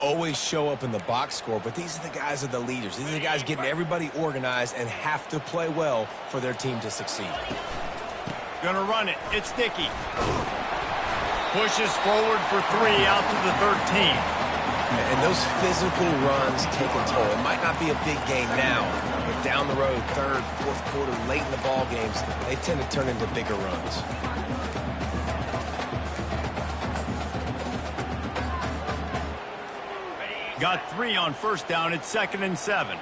always show up in the box score, but these are the guys that are the leaders. These are the guys getting everybody organized and have to play well for their team to succeed. Gonna run it. It's Dickey. Pushes forward for 3 out to the 13. And those physical runs take a toll. It might not be a big game now, but down the road, third, fourth quarter, late in the ball games, they tend to turn into bigger runs. Got 3 on first down. It's 2nd and 7.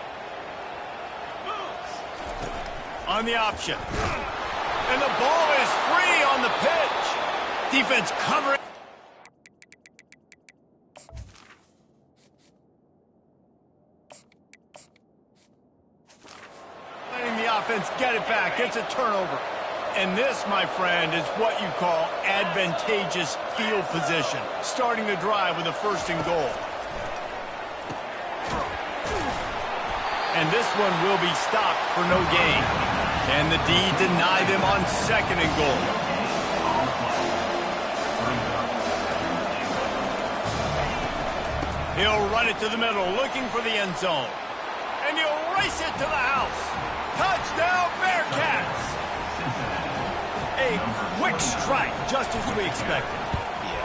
On the option. And the ball is free on the pitch. Defense covering. Letting the offense get it back. It's a turnover. And this, my friend, is what you call advantageous field position. Starting the drive with a 1st and goal. And this one will be stopped for no gain. Can the D deny them on 2nd and goal? He'll run it to the middle, looking for the end zone. And he'll race it to the house. Touchdown, Bearcats! A quick strike, just as we expected.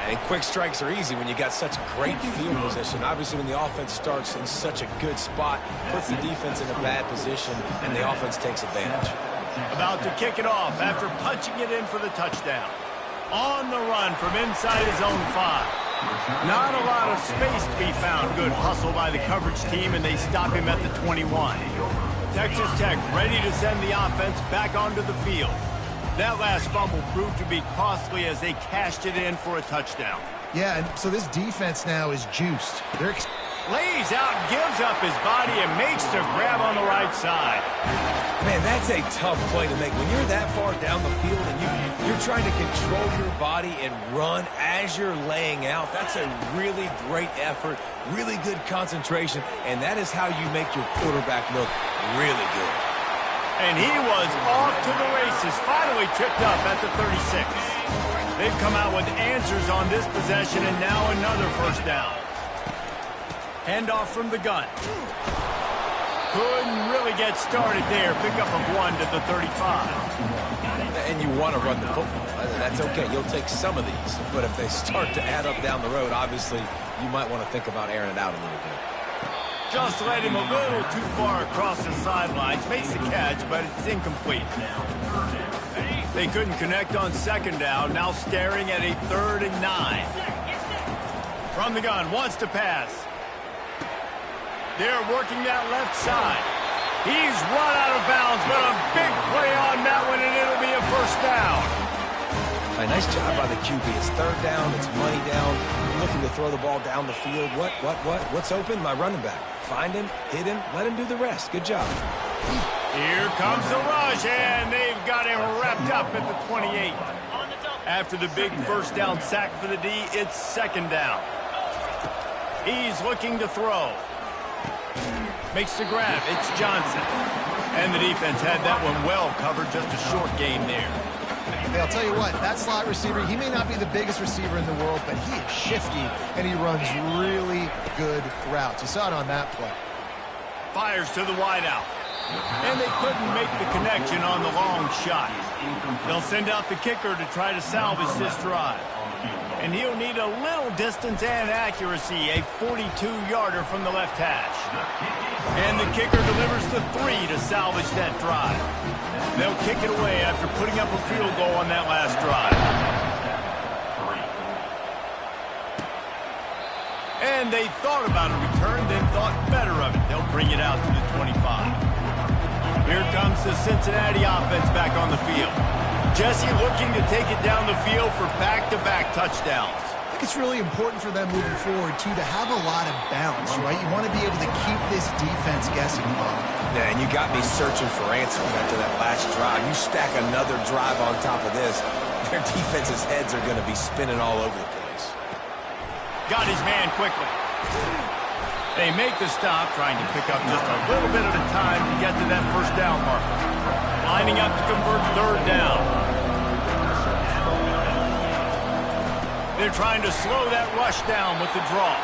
And quick strikes are easy when you got such great field position. Obviously, when the offense starts in such a good spot, puts the defense in a bad position, and the offense takes advantage. About to kick it off after punching it in for the touchdown. On the run from inside his own 5. Not a lot of space to be found. Good hustle by the coverage team, and they stop him at the 21. Texas Tech ready to send the offense back onto the field. That last fumble proved to be costly as they cashed it in for a touchdown. Yeah, and so this defense now is juiced. They're lays out, gives up his body, and makes the grab on the right side. Man, that's a tough play to make. When you're that far down the field and you're trying to control your body and run as you're laying out, that's a really great effort, really good concentration, and that is how you make your quarterback look really good. And he was off to the races, finally tripped up at the 36. They've come out with answers on this possession, and now another 1st down. Handoff from the gun. Couldn't really get started there. Pick up of 1 to the 35. And you want to run the football. That's okay. You'll take some of these. But if they start to add up down the road, obviously, you might want to think about airing it out a little bit. Just led him a little too far across the sidelines. Makes the catch, but it's incomplete. They couldn't connect on 2nd down. Now staring at a 3rd and 9. From the gun, wants to pass. They're working that left side. He's run out of bounds, but a big play on that one, and it'll be a 1st down. A nice job by the QB. It's 3rd down. It's money down. Looking to throw the ball down the field. What's open? My running back. Find him, hit him, let him do the rest. Good job. Here comes the rush, and they've got him wrapped up at the 28. After the big 1st down sack for the D, it's 2nd down. He's looking to throw. Makes the grab. It's Johnson. And the defense had that one well covered. Just a short gain there. Hey, I'll tell you what, that slot receiver, he may not be the biggest receiver in the world, but he is shifty, and he runs really good routes. You saw it on that play. Fires to the wideout. And they couldn't make the connection on the long shot. They'll send out the kicker to try to salvage this drive. And he'll need a little distance and accuracy, a 42-yarder from the left hash. And the kicker delivers the 3 to salvage that drive. They'll kick it away after putting up a field goal on that last drive. And they thought about a return, then thought better of it. They'll bring it out to the 25. Here comes the Cincinnati offense back on the field. Jesse looking to take it down the field for back-to-back touchdowns. I think it's really important for them moving forward, too, to have a lot of bounce, right? You want to be able to keep this defense guessing, Bob. Yeah, and you got me searching for answers after that last drive. You stack another drive on top of this, their defense's heads are going to be spinning all over the place. Got his man quickly. They make the stop, trying to pick up just a little bit at a time to get to that 1st down marker. Lining up to convert 3rd down. They're trying to slow that rush down with the draw.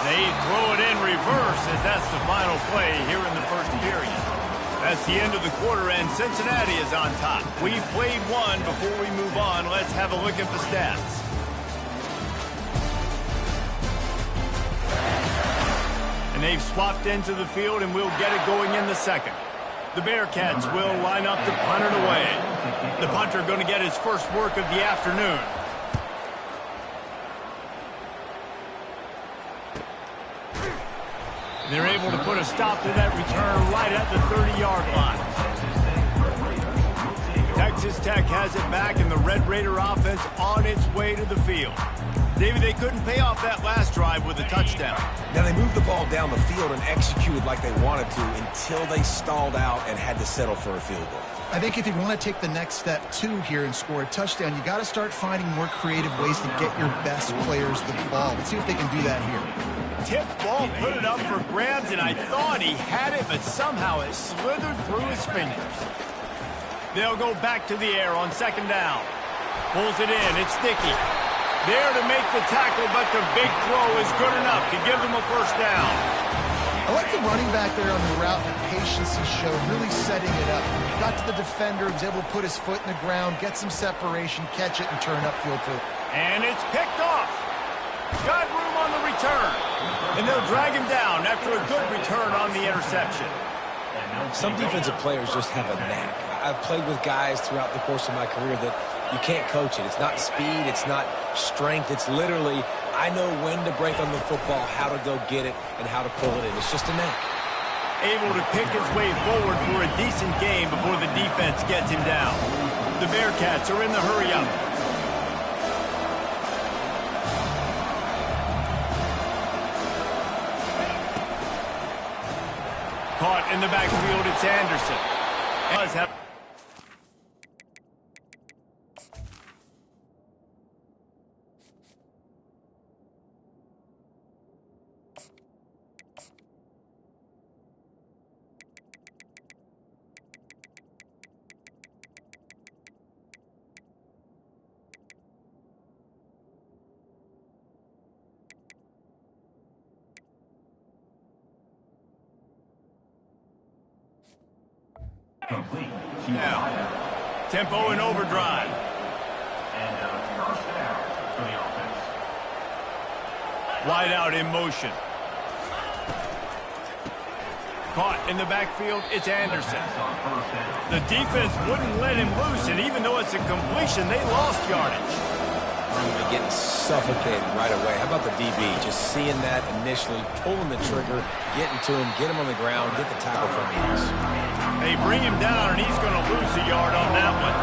They throw it in reverse as that's the final play here in the first period. That's the end of the quarter, and Cincinnati is on top. We've played one. Before we move on, let's have a look at the stats. And they've swapped into the field, and we'll get it going in the second. The Bearcats will line up to punt it away. The punter going to get his first work of the afternoon. They're able to put a stop to that return right at the 30-yard line. Texas Tech has it back, and the Red Raider offense on its way to the field. David, they couldn't pay off that last drive with a touchdown. Now, they moved the ball down the field and executed like they wanted to until they stalled out and had to settle for a field goal. I think if you want to take the next step, too, here and score a touchdown, you got to start finding more creative ways to get your best players the ball. Let's see if they can do that here. Tip ball, put it up for grabs, and I thought he had it, but somehow it slithered through his fingers. They'll go back to the air on second down. Pulls it in. It's Dickey. There to make the tackle, but the big throw is good enough to give them a first down. I like the running back there on the route, the patience he showed, really setting it up. Got to the defender, was able to put his foot in the ground, get some separation, catch it, and turn upfield too. And it's picked off. Got room on the return. And they'll drag him down after a good return on the interception. Some defensive players just have a knack. I've played with guys throughout the course of my career that you can't coach it. It's not speed. It's not strength. It's literally, I know when to break on the football, how to go get it, and how to pull it in. It's just a knack. Able to pick his way forward for a decent game before the defense gets him down. The Bearcats are in the hurry-up. Caught in the backfield, it's Anderson. Now, tempo and overdrive. Wide out in motion. Caught in the backfield, it's Anderson. The defense wouldn't let him loose, and even though it's a completion, they lost yardage. Getting suffocated right away. How about the DB? Just seeing that initially, pulling the trigger, getting to him, get him on the ground, get the tackle for him. They bring him down, and he's going to lose a yard on that one.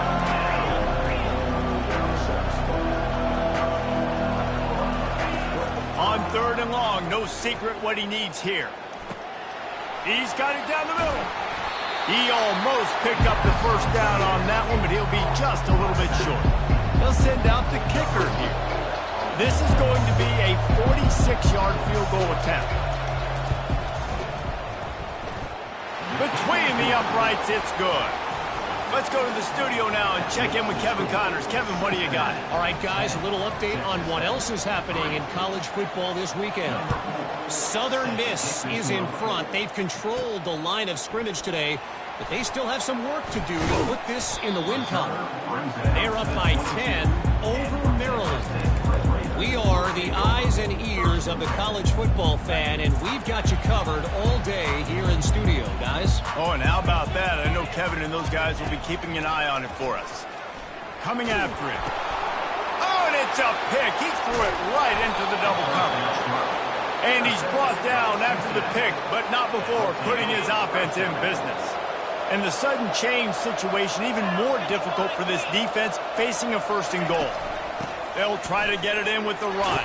On third and long, no secret what he needs here. He's got it down the middle. He almost picked up the first down on that one, but he'll be just a little bit short. They'll send out the kicker here. This is going to be a 46-yard field goal attempt. Between the uprights, it's good. Let's go to the studio now and check in with Kevin Connors. Kevin, what do you got? All right, guys, a little update on what else is happening in college football this weekend. Southern Miss is in front. They've controlled the line of scrimmage today, but they still have some work to do to put this in the win column. They're up by 10 over Maryland. We are the eyes and ears of the college football fan, and we've got you covered all day here in studio, guys. Oh, and how about that? I know Kevin and those guys will be keeping an eye on it for us. Coming after it. Oh, and it's a pick. He threw it right into the double coverage. And he's brought down after the pick, but not before putting his offense in business. And the sudden change situation even more difficult for this defense facing a first and goal. They'll try to get it in with the run.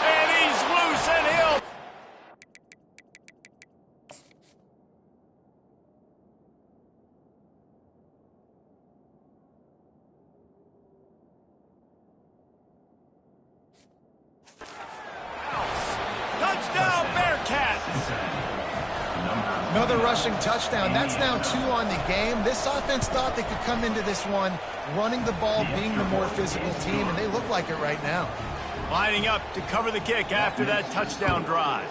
And he's loose, and he'll... Touchdown, Bearcats! Another rushing touchdown. That's now 2 on the game. This offense thought they could come into this one running the ball, being the more physical team, and they look like it right now. Lining up to cover the kick after that touchdown drive.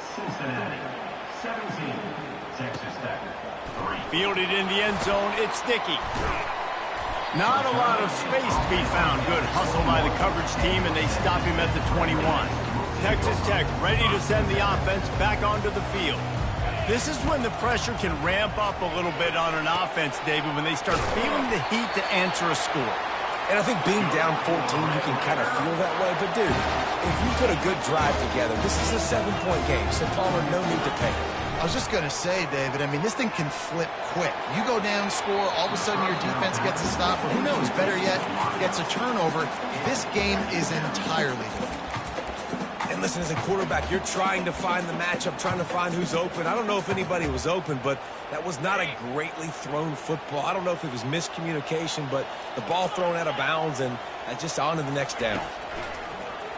Fielded in the end zone, it's Dickey. Not a lot of space to be found. Good hustle by the coverage team, and they stop him at the 21. Texas Tech ready to send the offense back onto the field. This is when the pressure can ramp up a little bit on an offense, David, when they start feeling the heat to answer a score. And I think being down 14, you can kind of feel that way. But, dude, if you put a good drive together, this is a 7-point game, so Palmer, no need to panic. I was just going to say, David, I mean, this thing can flip quick. You go down, score, all of a sudden your defense gets a stop, or who knows, better yet, gets a turnover. This game is entirely different. And listen, as a quarterback, you're trying to find the matchup, trying to find who's open. I don't know if anybody was open, but that was not a greatly thrown football. I don't know if it was miscommunication, but the ball thrown out of bounds and just on to the next down.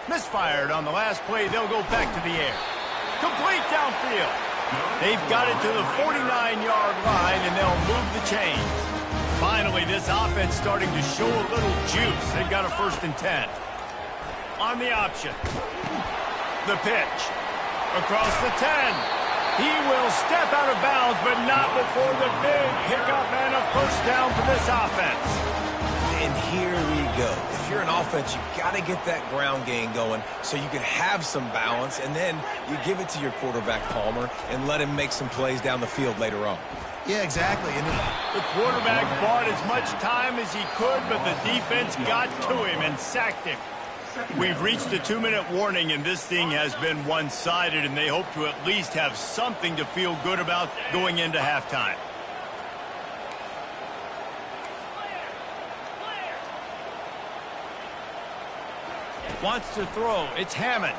Misfired on the last play. They'll go back to the air. Complete downfield. They've got it to the 49-yard line, and they'll move the chains. Finally, this offense starting to show a little juice. They've got a 1st and 10. On the option. The pitch. Across the 10. He will step out of bounds, but not before the big pickup and a 1st down for this offense. And here we go. If you're an offense, you've got to get that ground game going so you can have some balance, and then you give it to your quarterback, Palmer, and let him make some plays down the field later on. Yeah, exactly. And the quarterback bought as much time as he could, but the defense got to him and sacked him. We've reached the 2-minute warning, and this thing has been one-sided, and they hope to at least have something to feel good about going into halftime. Wants to throw. It's Hammond.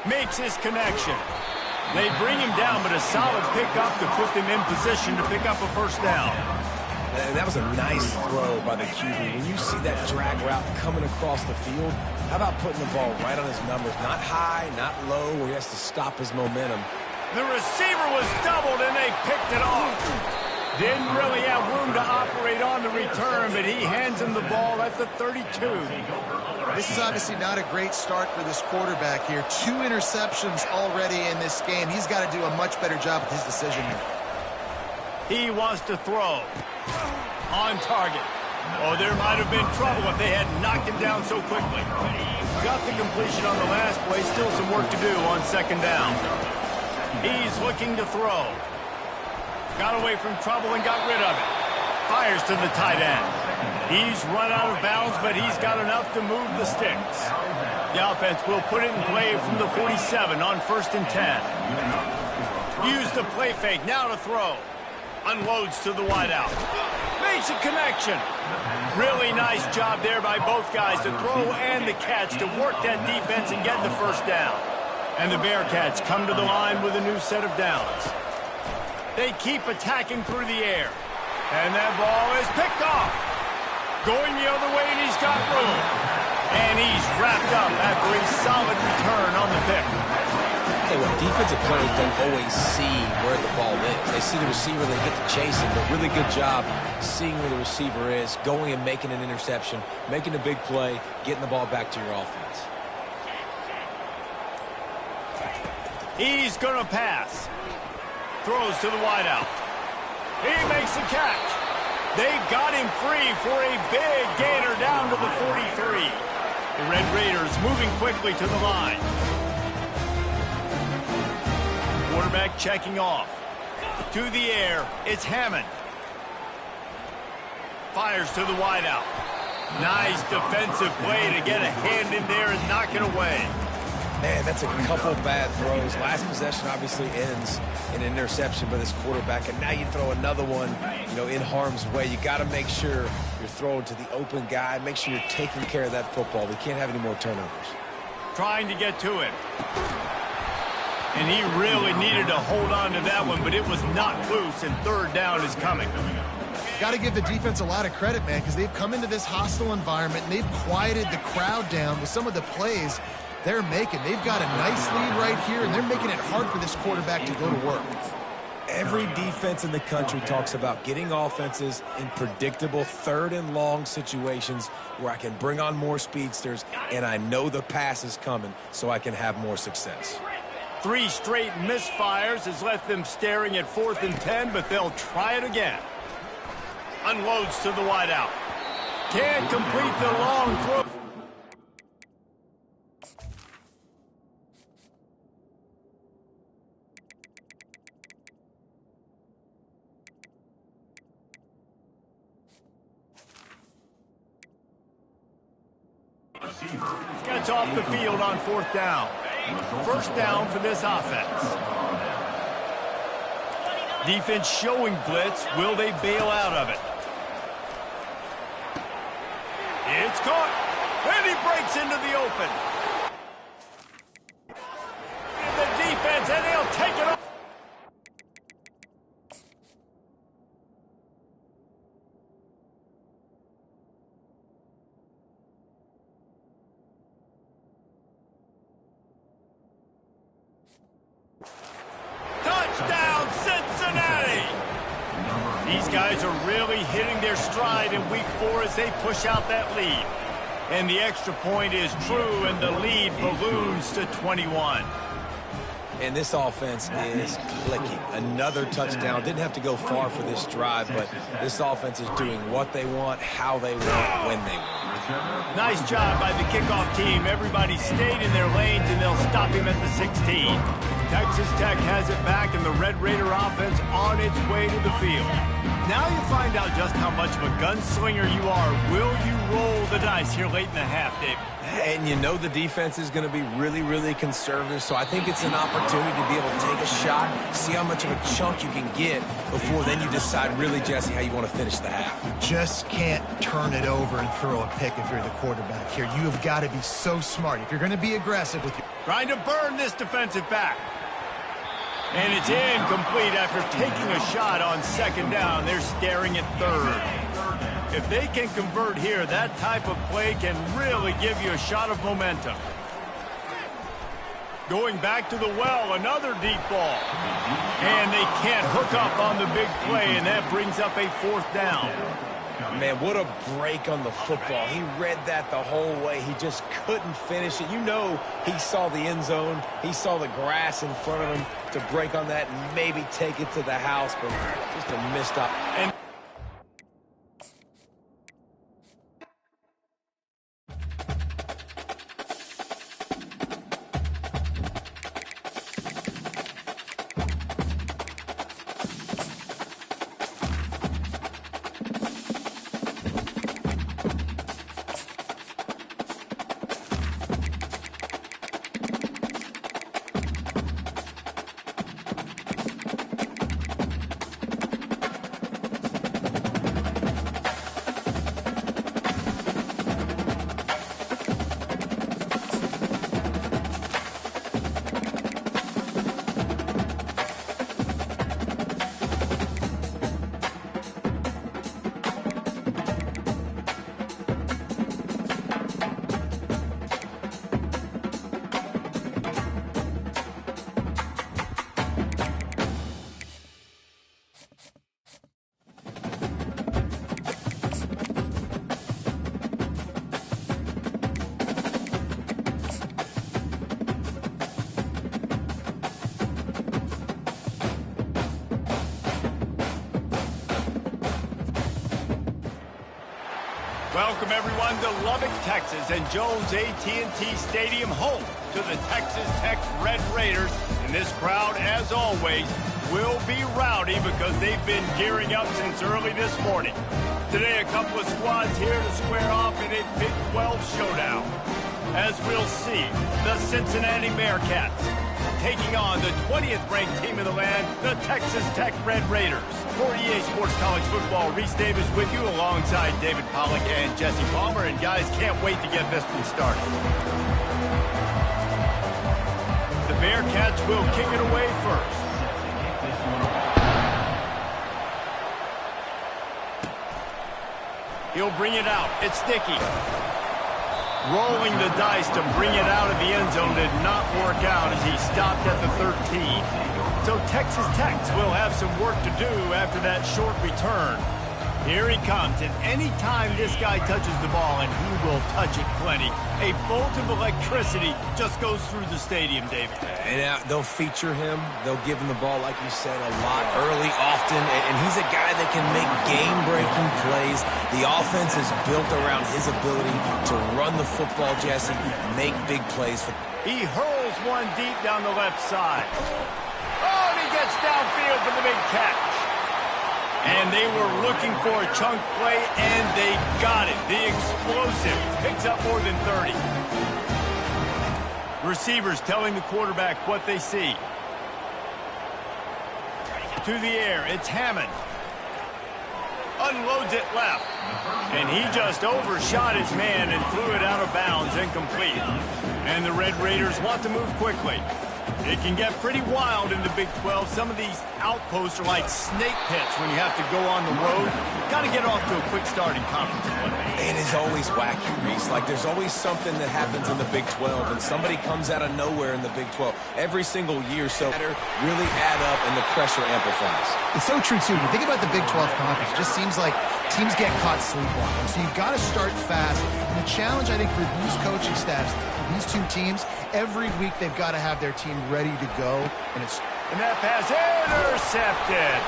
Makes his connection. They bring him down, but a solid pickup to put them in position to pick up a 1st down. And that was a nice throw by the QB. When you see that drag route coming across the field, how about putting the ball right on his numbers? Not high, not low, where he has to stop his momentum. The receiver was doubled, and they picked it off. Didn't really have room to operate on the return, but he hands him the ball at the 32. This is obviously not a great start for this quarterback here. 2 interceptions already in this game. He's got to do a much better job with his decision here. He wants to throw. On target. Oh, there might have been trouble if they had knocked him down so quickly. Got the completion on the last play. Still some work to do on 2nd down. He's looking to throw. Got away from trouble and got rid of it. Fires to the tight end. He's run out of bounds, but he's got enough to move the sticks. The offense will put it in play from the 47 on 1st and 10. Use the play fake. Now to throw. Unloads to the wideout. Makes a connection. Really nice job there by both guys to throw and the catch to work that defense and get the 1st down. And the Bearcats come to the line with a new set of downs. They keep attacking through the air. And that ball is picked off. Going the other way, and he's got room. And he's wrapped up after a solid return on the pick. Hey, well, defensive players don't always see where the ball is. They see the receiver, they get to chase him. But really good job seeing where the receiver is, going and making an interception, making a big play, getting the ball back to your offense. He's going to pass. Throws to the wideout. He makes the catch. They got him free for a big gainer down to the 43. The Red Raiders moving quickly to the line. Quarterback checking off. To the air, it's Hammond. Fires to the wideout. Nice defensive play to get a hand in there and knock it away. Man, that's a couple bad throws. Last possession obviously ends in an interception by this quarterback, and now you throw another one, in harm's way. You got to make sure you're throwing to the open guy. Make sure you're taking care of that football. We can't have any more turnovers. Trying to get to it. And he really needed to hold on to that one, but it was not loose, and 3rd down is coming. Got to give the defense a lot of credit, man, because they've come into this hostile environment, and they've quieted the crowd down with some of the plays they're making. They've got a nice lead right here, and they're making it hard for this quarterback to go to work. Every defense in the country talks about getting offenses in predictable third and long situations where I can bring on more speedsters and I know the pass is coming so I can have more success. 3 straight misfires has left them staring at 4th and 10, but they'll try it again. Unloads to the wideout. Can't complete the long throw. Gets off the field on 4th down. 1st down for this offense. Defense showing blitz. Will they bail out of it? It's caught. And he breaks into the open. And the defense, and they'll take it off. Touchdown, Cincinnati! These guys are really hitting their stride in week 4 as they push out that lead. And the extra point is true, and the lead balloons to 21. And this offense is clicking. Another touchdown. Didn't have to go far for this drive, but this offense is doing what they want, how they want, when they want. Nice job by the kickoff team. Everybody stayed in their lanes, and they'll stop him at the 16. Texas Tech has it back, and the Red Raider offense on its way to the field. Now you find out just how much of a gunslinger you are. Will you roll the dice here late in the half, David? And you know the defense is going to be really, really conservative, so I think it's an opportunity to be able to take a shot, see how much of a chunk you can get before then you decide really, Jesse, how you want to finish the half. You just can't turn it over and throw a pick if you're the quarterback here. You have got to be so smart. If you're going to be aggressive with your... Trying to burn this defensive back. And it's incomplete after taking a shot on 2nd down. They're staring at 3rd. If they can convert here, that type of play can really give you a shot of momentum. Going back to the well, another deep ball. And they can't hook up on the big play, and that brings up a 4th down. Man, what a break on the football. He read that the whole way. He just couldn't finish it. You know he saw the end zone. He saw the grass in front of him to break on that and maybe take it to the house, but just a missed up. And welcome everyone to Lubbock, Texas, and Jones AT&T Stadium, home to the Texas Tech Red Raiders. And this crowd, as always, will be rowdy because they've been gearing up since early this morning. Today, a couple of squads here to square off in a Big 12 showdown. As we'll see, the Cincinnati Bearcats taking on the 20th ranked team in the land, the Texas Tech Red Raiders. For EA Sports College Football, Reese Davis with you alongside David Pollack and Jesse Palmer. And guys, can't wait to get this one started. The Bearcats will kick it away first. He'll bring it out. It's sticky. Rolling the dice to bring it out of the end zone did not work out as he stopped at the 13. So Texas Tech will have some work to do after that short return. Here he comes, and any time this guy touches the ball, and he will touch it plenty, a bolt of electricity just goes through the stadium, David. And they'll feature him. They'll give him the ball, like you said, a lot early, often, and he's a guy that can make game-breaking plays. The offense is built around his ability to run the football, Jesse, make big plays. He hurls one deep down the left side. Oh, and he gets downfield for the big catch. And they were looking for a chunk play, and they got it. The explosive picks up more than 30. Receivers telling the quarterback what they see. To the air, it's Hammond. Unloads it left. And he just overshot his man and threw it out of bounds, incomplete. And the Red Raiders want to move quickly. It can get pretty wild in the Big 12. Some of these outposts are like snake pits when you have to go on the road. Got to get off to a quick start in conference play. It is always wacky, Reese. Like, there's always something that happens in the Big 12, and somebody comes out of nowhere in the Big 12 every single year. So really add up, and the pressure amplifies. It's so true, too. When you think about the Big 12 conference, it just seems like teams get caught sleepwalking. So you've got to start fast. And the challenge, I think, for these coaching staffs, these two teams, every week they've got to have their team ready to go. And that pass intercepted.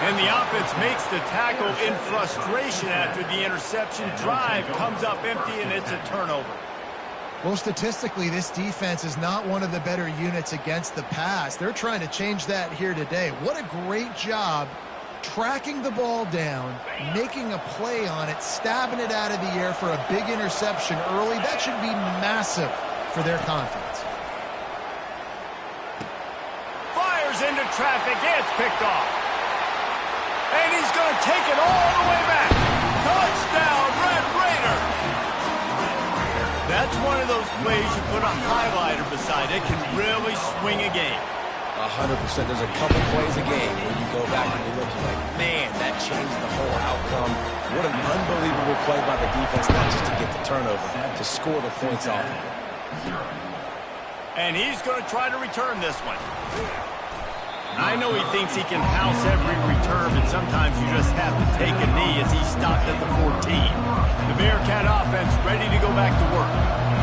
And the offense makes the tackle in frustration after the interception. Drive comes up empty, and it's a turnover. Well, statistically, this defense is not one of the better units against the pass. They're trying to change that here today. What a great job tracking the ball down, making a play on it, stabbing it out of the air for a big interception early. That should be massive for their confidence. Fires into traffic. It's picked off. And he's going to take it all the way back. Touchdown, Red Raider. That's one of those plays you put a highlighter beside. It can really swing a game. 100%. There's a couple plays a game when you go back and you look, you're like, man, that changed the whole outcome. What an unbelievable play by the defense, not just to get the turnover, to score the points off. And he's going to try to return this one. I know he thinks he can house every return, but sometimes you just have to take a knee as he stopped at the 14. The Bearcat offense ready to go back to work.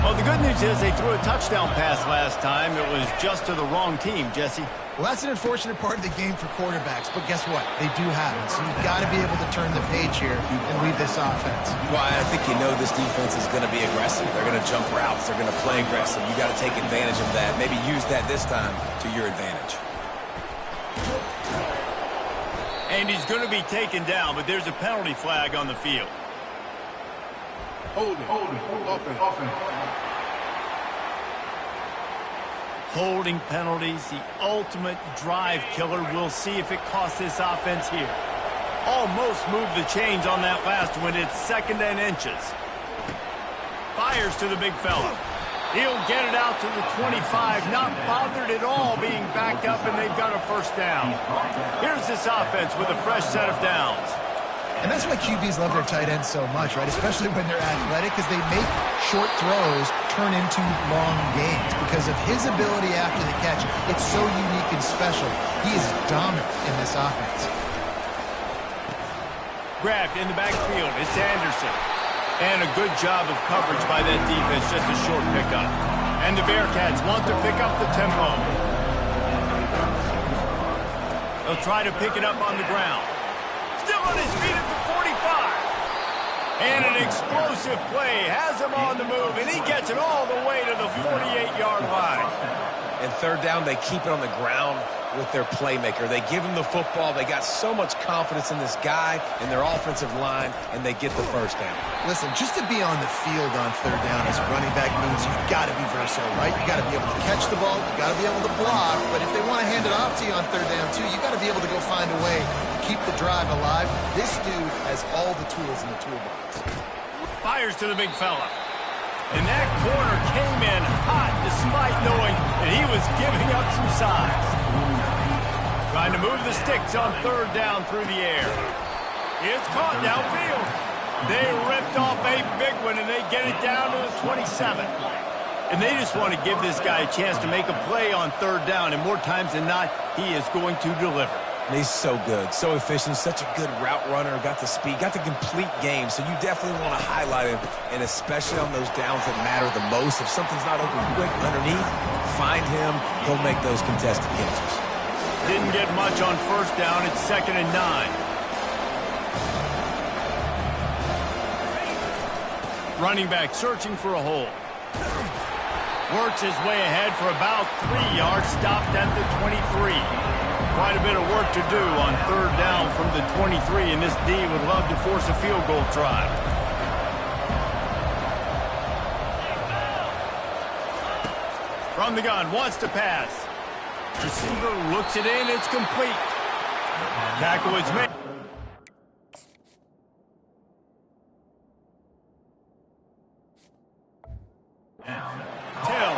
Well, the good news is they threw a touchdown pass last time. It was just to the wrong team, Jesse. Well, that's an unfortunate part of the game for quarterbacks, but guess what? They do have it, so you've got to be able to turn the page here and lead this offense. Well, I think you know this defense is going to be aggressive. They're going to jump routes. They're going to play aggressive. You got to take advantage of that. Maybe use that this time to your advantage. And he's going to be taken down, but there's a penalty flag on the field. Holding penalties, the ultimate drive killer. We'll see if it costs this offense here. Almost moved the chains on that last one. It's 2nd and inches. Fires to the big fella. He'll get it out to the 25, not bothered at all being backed up, and they've got a first down. Here's this offense with a fresh set of downs. And that's why QBs love their tight ends so much, right? Especially when they're athletic, because they make short throws turn into long gains. Because of his ability after the catch, it's so unique and special. He is dominant in this offense. Grabbed in the backfield. It's Anderson. And a good job of coverage by that defense, just a short pickup. And the Bearcats want to pick up the tempo. They'll try to pick it up on the ground. Still on his feet at the 45. And an explosive play has him on the move, and he gets it all the way to the 48-yard line. And 3rd down, they keep it on the ground with their playmaker. They give him the football. They got so much confidence in this guy and their offensive line, and they get the first down. Listen, just to be on the field on 3rd down as a running back means you've got to be versatile, right? You got to be able to catch the ball. You got to be able to block. But if they want to hand it off to you on 3rd down, too, you got to be able to go find a way to keep the drive alive. This dude has all the tools in the toolbox. Fires to the big fella. And that corner came in hot despite knowing that he was giving up some size. Trying to move the sticks on 3rd down through the air. It's caught downfield. They ripped off a big one, and they get it down to the 27. And they just want to give this guy a chance to make a play on third down, and more times than not, he is going to deliver. And he's so good, so efficient, such a good route runner, got the speed, got the complete game. So you definitely want to highlight him, and especially on those downs that matter the most. If something's not open quick underneath, find him. He'll make those contested catches. Didn't get much on first down. It's 2nd and 9. Running back searching for a hole. Works his way ahead for about 3 yards, stopped at the 23. Quite a bit of work to do on third down from the 23, and this D would love to force a field goal try. From the gun, wants to pass. Receiver looks it in, it's complete. Tackle is made.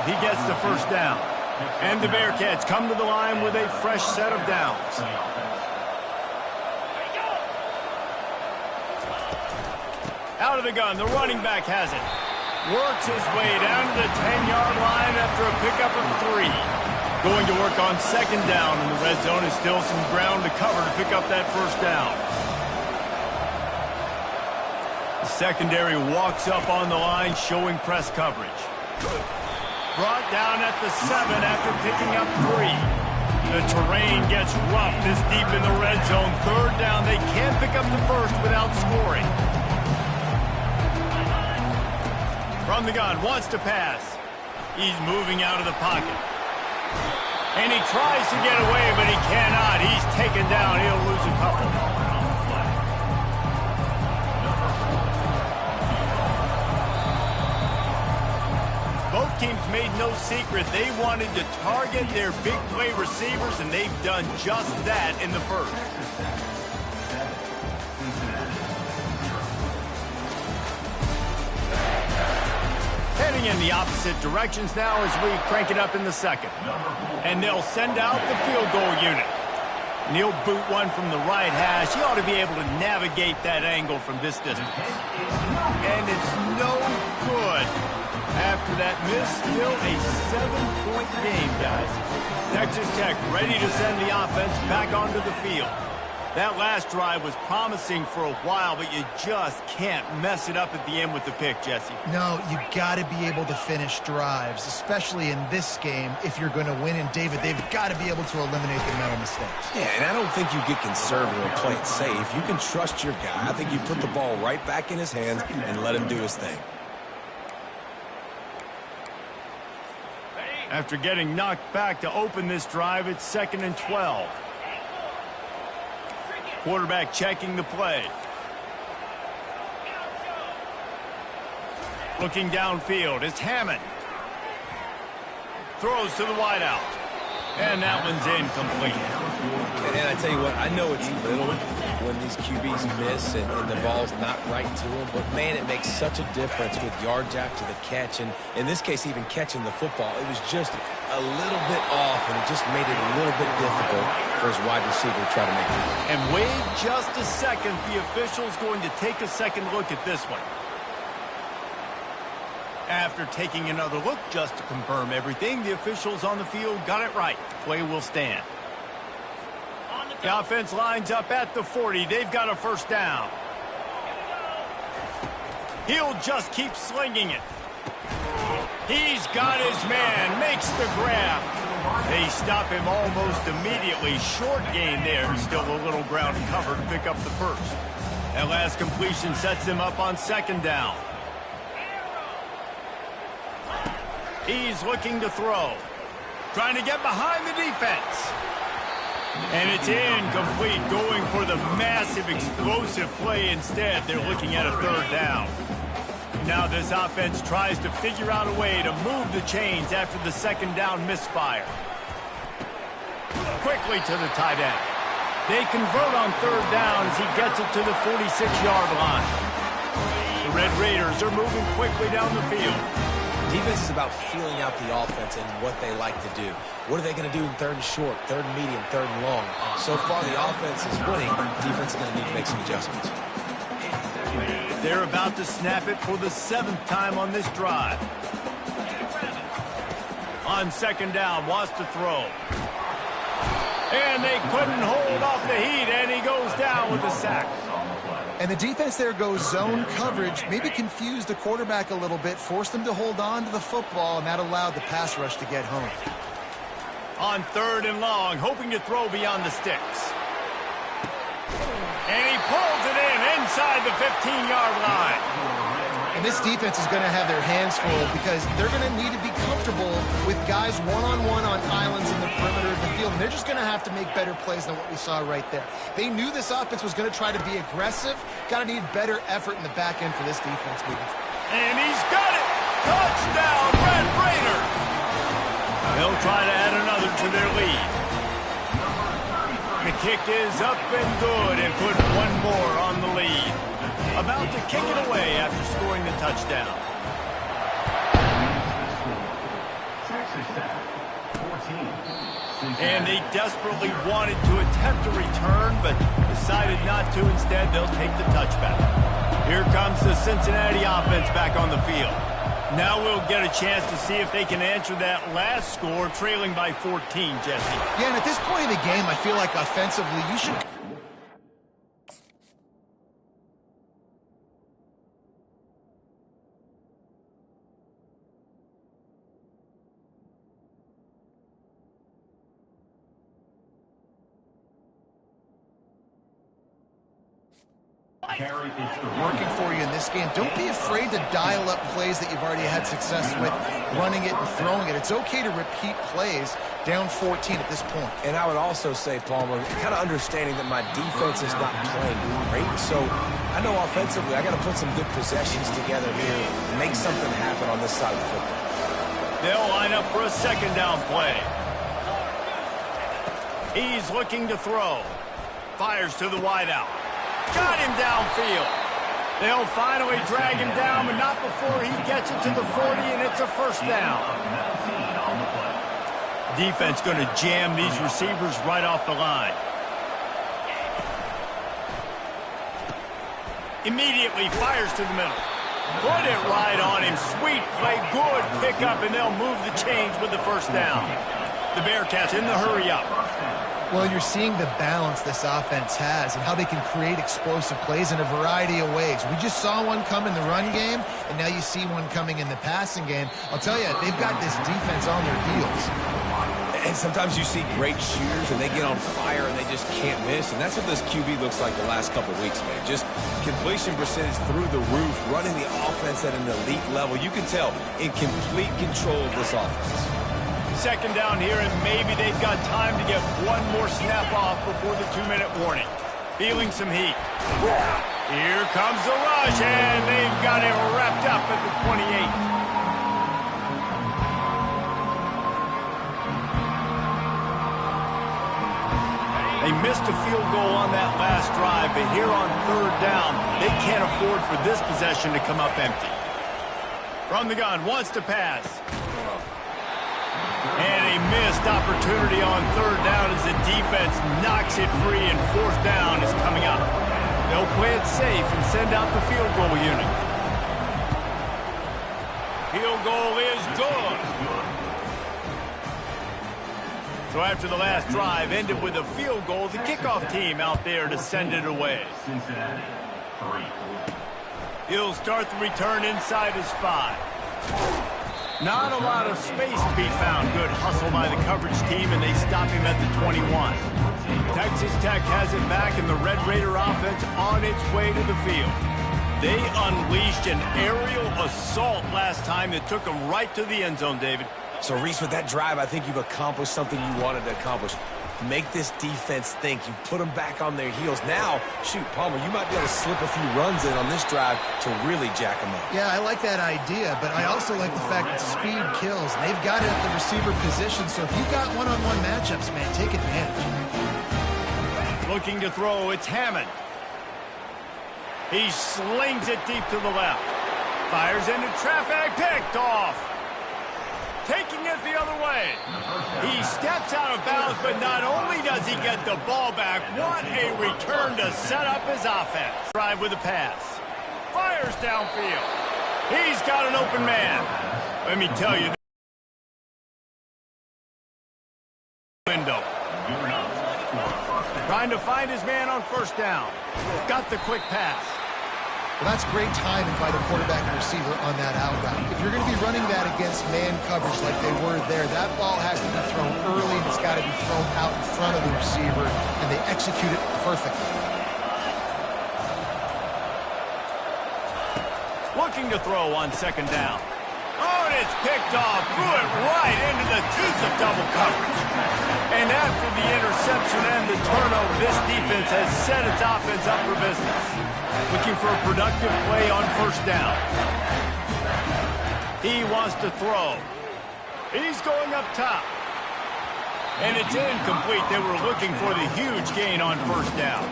He gets the first down. And the Bearcats come to the line with a fresh set of downs. Out of the gun, the running back has it. Works his way down to the 10-yard line after a pickup of 3. Going to work on second down, and the red zone is still some ground to cover to pick up that first down. The secondary walks up on the line, showing press coverage. Brought down at the 7 after picking up 3. The terrain gets rough this deep in the red zone. Third down, they can't pick up the first without scoring. From the gun, wants to pass. He's moving out of the pocket. And he tries to get away, but he cannot. He's taken down. He'll lose a couple. Both teams made no secret they wanted to target their big play receivers, and they've done just that in the first. Heading in the opposite directions now as we crank it up in the second. And they'll send out the field goal unit. And he'll boot one from the right hash. He ought to be able to navigate that angle from this distance. And it's no good. After that miss, still a 7-point game, guys. Texas Tech ready to send the offense back onto the field. That last drive was promising for a while, but you just can't mess it up at the end with the pick, Jesse. No, you got to be able to finish drives, especially in this game if you're going to win. And David, they've got to be able to eliminate the mental mistakes. Yeah, and I don't think you get conservative and play it safe. You can trust your guy. I think you put the ball right back in his hands and let him do his thing. After getting knocked back to open this drive, it's 2nd and 12. Quarterback checking the play. Looking downfield, it's Hammond. Throws to the wideout. And that one's incomplete. And I tell you what, I know it's little when these QBs miss and the ball's not right to them, but man, it makes such a difference with yards after the catch, and in this case, even catching the football. It was just a little bit off, and it just made it a little bit difficult for his wide receiver to try to make it. And wait just a second, the official's going to take a second look at this one. After taking another look just to confirm everything, the officials on the field got it right. Play will stand. The offense lines up at the 40. They've got a first down. He'll just keep slinging it. He's got his man, makes the grab. They stop him almost immediately. Short gain there. Still a little ground to cover to pick up the first. That last completion sets him up on second down. He's looking to throw. Trying to get behind the defense. And it's incomplete, going for the massive, explosive play instead. They're looking at a third down. Now this offense tries to figure out a way to move the chains after the second down misfire. Quickly to the tight end. They convert on third down as he gets it to the 46-yard line. The Red Raiders are moving quickly down the field. Defense is about feeling out the offense and what they like to do. What are they going to do in third and short, third and medium, third and long? So far, the offense is winning. Defense is going to need to make some adjustments. They're about to snap it for the 7th time on this drive. On 2nd down, wants to throw. And they couldn't hold off the heat, and he goes down with a sack. And the defense there goes zone coverage, maybe confused the quarterback a little bit, forced him to hold on to the football, and that allowed the pass rush to get home. On 3rd and long, hoping to throw beyond the sticks. And he pulls it in inside the 15-yard line. And this defense is going to have their hands full because they're going to need to be comfortable with guys one-on-one on islands in the perimeter of the field. And they're just going to have to make better plays than what we saw right there. They knew this offense was going to try to be aggressive. Got to need better effort in the back end for this defense moving. And he's got it! Touchdown, Red Raiders! They'll try to add another to their lead. The kick is up and good and put one more on the lead. About to kick it away after scoring the touchdown. And they desperately wanted to attempt a return, but decided not to. Instead, they'll take the touchback. Here comes the Cincinnati offense back on the field. Now we'll get a chance to see if they can answer that last score, trailing by 14, Jesse. Yeah, and at this point in the game, I feel like offensively, you should... working for you in this game. Don't be afraid to dial up plays that you've already had success with, running it and throwing it. It's okay to repeat plays down 14 at this point. And I would also say, Palmer, kind of understanding that my defense is not playing great, so I know offensively I got to put some good possessions together here and make something happen on this side of the football. They'll line up for a 2nd down play. He's looking to throw. Fires to the wideout. Got him downfield. They'll finally drag him down, but not before he gets it to the 40, and it's a 1st down. Defense going to jam these receivers right off the line. Immediately fires to the middle. Put it right on him. Sweet play, good pickup, and they'll move the chains with the 1st down. The Bearcats in the hurry-up. Well, you're seeing the balance this offense has and how they can create explosive plays in a variety of ways. We just saw one come in the run game, and now you see one coming in the passing game. I'll tell you, they've got this defense on their heels. And sometimes you see great shooters, and they get on fire, and they just can't miss. And that's what this QB looks like the last couple of weeks, man. Just completion percentage through the roof, running the offense at an elite level. You can tell in complete control of this offense. 2nd down here, and maybe they've got time to get one more snap off before the 2-minute warning. Feeling some heat. Here comes the rush, and they've got it wrapped up at the 28. They missed a field goal on that last drive, but here on 3rd down, they can't afford for this possession to come up empty. From the gun, wants to pass. And a missed opportunity on 3rd down as the defense knocks it free, and 4th down is coming up. They'll play it safe and send out the field goal unit. Field goal is good. So after the last drive ended with a field goal, the kickoff team out there to send it away. He'll start the return inside his 5. Not a lot of space to be found. Good hustle by the coverage team, and they stop him at the 21. Texas Tech has it back, and the Red Raider offense on its way to the field. They unleashed an aerial assault last time that took them right to the end zone, David. So, Reese, with that drive, I think you've accomplished something you wanted to accomplish. Make this defense think. You put them back on their heels. Now, shoot, Palmer, you might be able to slip a few runs in on this drive to really jack them up. Yeah, I like that idea, but I also like the fact that speed kills. They've got it at the receiver position, so if you've got one-on-one matchups, man, take advantage. Looking to throw, it's Hammond. He slings it deep to the left. Fires into traffic, picked off. Taking it the other way. He steps out of bounds, but not only does he get the ball back, what a return to set up his offense. Drive with a pass. Fires downfield. He's got an open man. Let me tell you. Window. Trying to find his man on first down. Got the quick pass. Well, that's great timing by the quarterback and receiver on that out route. If you're going to be running that against man coverage like they were there, that ball has to be thrown early and it's got to be thrown out in front of the receiver, and they execute it perfectly. Looking to throw on second down. Oh, and it's picked off. Threw it right into the teeth of double coverage. And after the interception and the turnover, this defense has set its offense up for business. Looking for a productive play on first down. He wants to throw. He's going up top. And it's incomplete. They were looking for the huge gain on first down.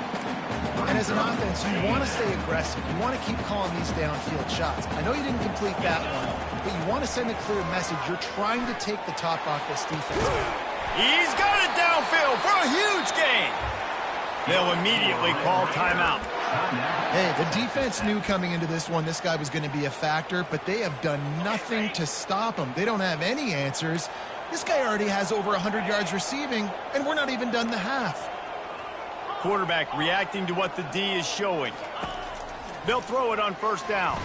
And as an offense, you want to stay aggressive. You want to keep calling these downfield shots. I know you didn't complete that one, but you want to send a clear message. You're trying to take the top off this defense. He's got it downfield for a huge gain. They'll immediately call timeout. Hey, the defense knew coming into this one this guy was going to be a factor, but they have done nothing to stop him. They don't have any answers. This guy already has over 100 yards receiving, and we're not even done the half. Quarterback reacting to what the D is showing. They'll throw it on first down.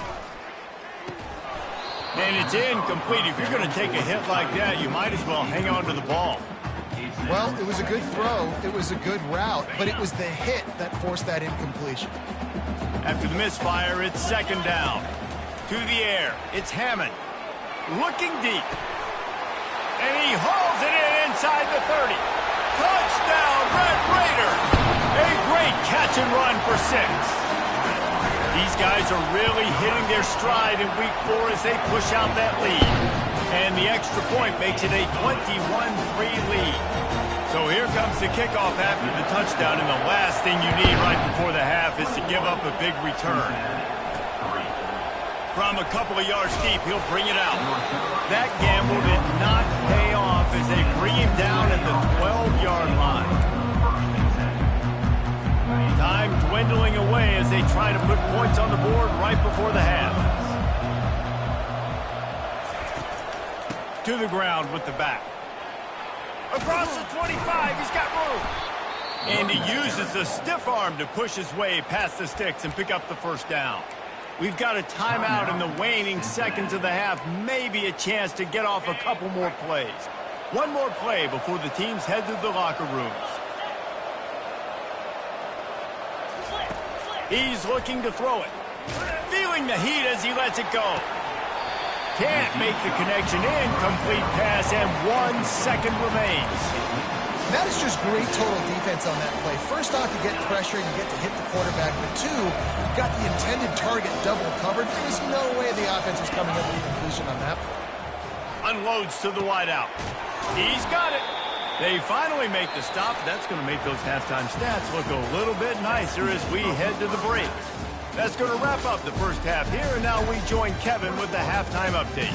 And it's incomplete. If you're going to take a hit like that, you might as well hang on to the ball. Well, it was a good throw. It was a good route, but it was the hit that forced that incompletion. After the misfire, it's second down. To the air, it's Hammond. Looking deep. And he hauls it in inside the 30. Touchdown, Red Raiders! A great catch and run for 6. These guys are really hitting their stride in week 4 as they push out that lead. And the extra point makes it a 21-3 lead. So here comes the kickoff after the touchdown, and the last thing you need right before the half is to give up a big return. From a couple of yards deep, he'll bring it out. That gamble did not pay off as they bring him down at the 12-yard line. Time dwindling away as they try to put points on the board right before the half. To the ground with the back. Across the 25, he's got room. And he uses the stiff arm to push his way past the sticks and pick up the first down. We've got a timeout in the waning seconds of the half. Maybe a chance to get off a couple more plays. One more play before the teams head to the locker rooms. He's looking to throw it. Feeling the heat as he lets it go. Can't make the connection. Incomplete pass, and 1 second remains. That is just great total defense on that play. First off, you get pressure and you get to hit the quarterback. But 2, you got the intended target double covered. There's no way the offense was coming up with a completion on that. Unloads to the wideout. He's got it. They finally make the stop. That's going to make those halftime stats look a little bit nicer as we head to the break. That's going to wrap up the first half here, and now we join Kevin with the halftime update.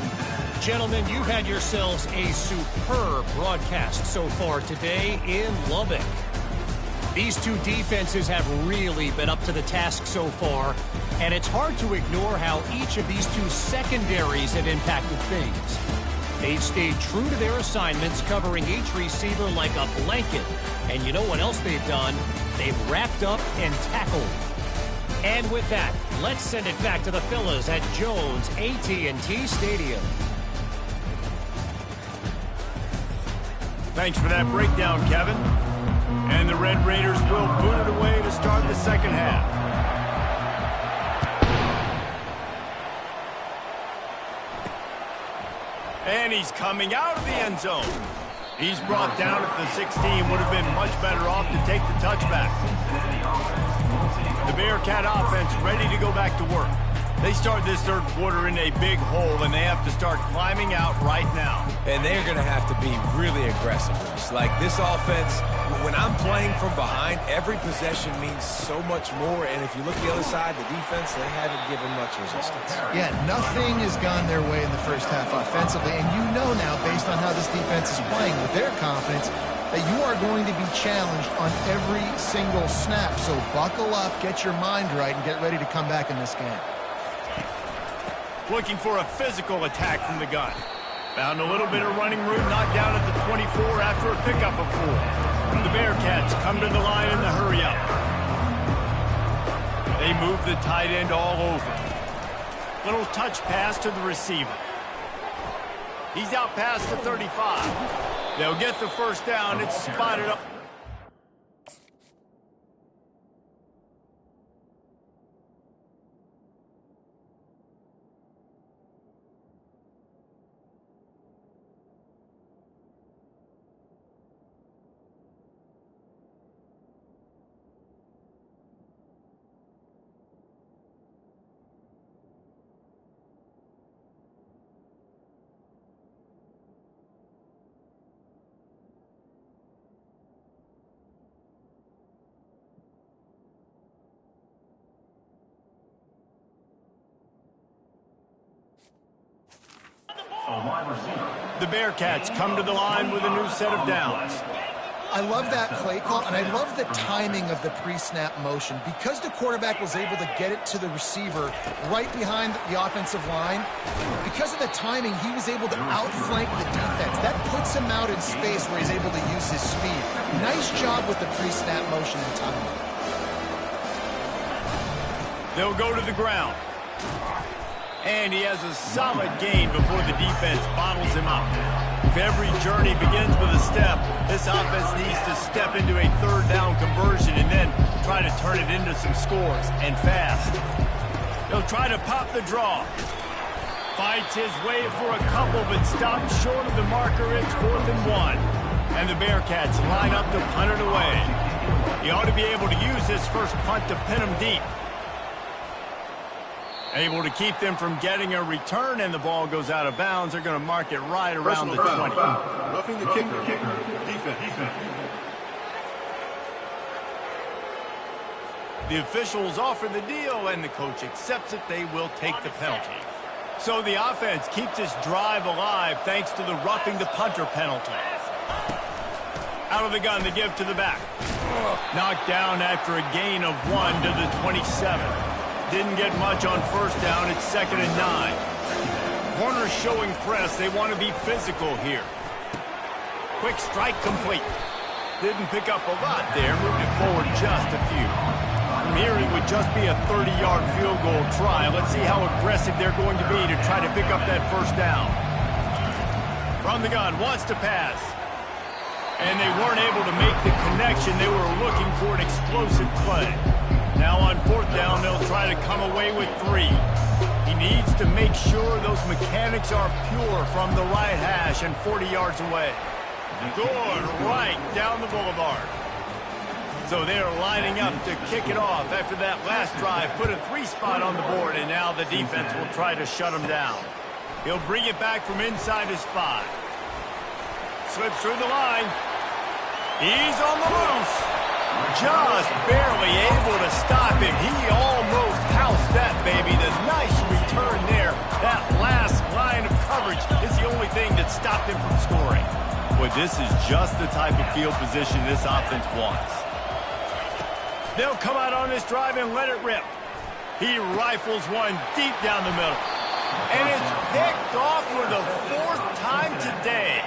Gentlemen, you've had yourselves a superb broadcast so far today in Lubbock. These two defenses have really been up to the task so far, and it's hard to ignore how each of these two secondaries have impacted things. They've stayed true to their assignments, covering each receiver like a blanket. And you know what else they've done? They've wrapped up and tackled. And with that, let's send it back to the fellas at Jones AT&T Stadium. Thanks for that breakdown, Kevin. And the Red Raiders will boot it away to start the second half. And he's coming out of the end zone. He's brought down at the 16. Would have been much better off to take the touchback. The Bearcat offense ready to go back to work. They start this third quarter in a big hole, and they have to start climbing out right now. And they're going to have to be really aggressive. It's like this offense, when I'm playing from behind, every possession means so much more. And if you look at the other side, the defense, they haven't given much resistance. Yeah, nothing has gone their way in the first half offensively. And you know now, based on how this defense is playing with their confidence, that you are going to be challenged on every single snap. So buckle up, get your mind right, and get ready to come back in this game. looking for a physical attack from the gun. Found a little bit of running room, knocked down at the 24 after a pickup of 4. The Bearcats come to the line in the hurry-up. They move the tight end all over. Little touch pass to the receiver. He's out past the 35. They'll get the first down. It's spotted up. The Bearcats come to the line with a new set of downs. I love that play call, and I love the timing of the pre-snap motion. Because the quarterback was able to get it to the receiver right behind the offensive line, because of the timing, he was able to outflank the defense. That puts him out in space where he's able to use his speed. Nice job with the pre-snap motion and timing. They'll go to the ground. And he has a solid gain before the defense bottles him up. If every journey begins with a step, this offense needs to step into a third down conversion and then try to turn it into some scores, and fast. They'll try to pop the draw. Fights his way for a couple, but stops short of the marker. It's 4th and 1. And the Bearcats line up to punt it away. He ought to be able to use this first punt to pin them deep. Able to keep them from getting a return, and the ball goes out of bounds. They're going to mark it right around the 20. Roughing the kicker. Defense. The officials offer the deal, and the coach accepts it. They will take the penalty. So the offense keeps this drive alive thanks to the roughing the punter penalty. Out of the gun, they give to the back. Knocked down after a gain of 1 to the 27. Didn't get much on first down. It's 2nd and 9. Corners showing press. They want to be physical here. Quick strike complete. Didn't pick up a lot there. Moved it forward just a few. From here, it would just be a 30-yard field goal try. Let's see how aggressive they're going to be to try to pick up that first down. From the gun, wants to pass. And they weren't able to make the connection. They were looking for an explosive play. Now on 4th down, they'll try to come away with 3. He needs to make sure those mechanics are pure from the right hash and 40 yards away. Good right down the boulevard. So they're lining up to kick it off after that last drive. Put a 3 spot on the board, and now the defense will try to shut him down. He'll bring it back from inside his 5. Slips through the line. He's on the loose. Just barely able to stop him. He almost housed that baby. The nice return there. That last line of coverage is the only thing that stopped him from scoring. Boy, this is just the type of field position this offense wants. They'll come out on this drive and let it rip. He rifles one deep down the middle. And it's picked off for the 4th time today.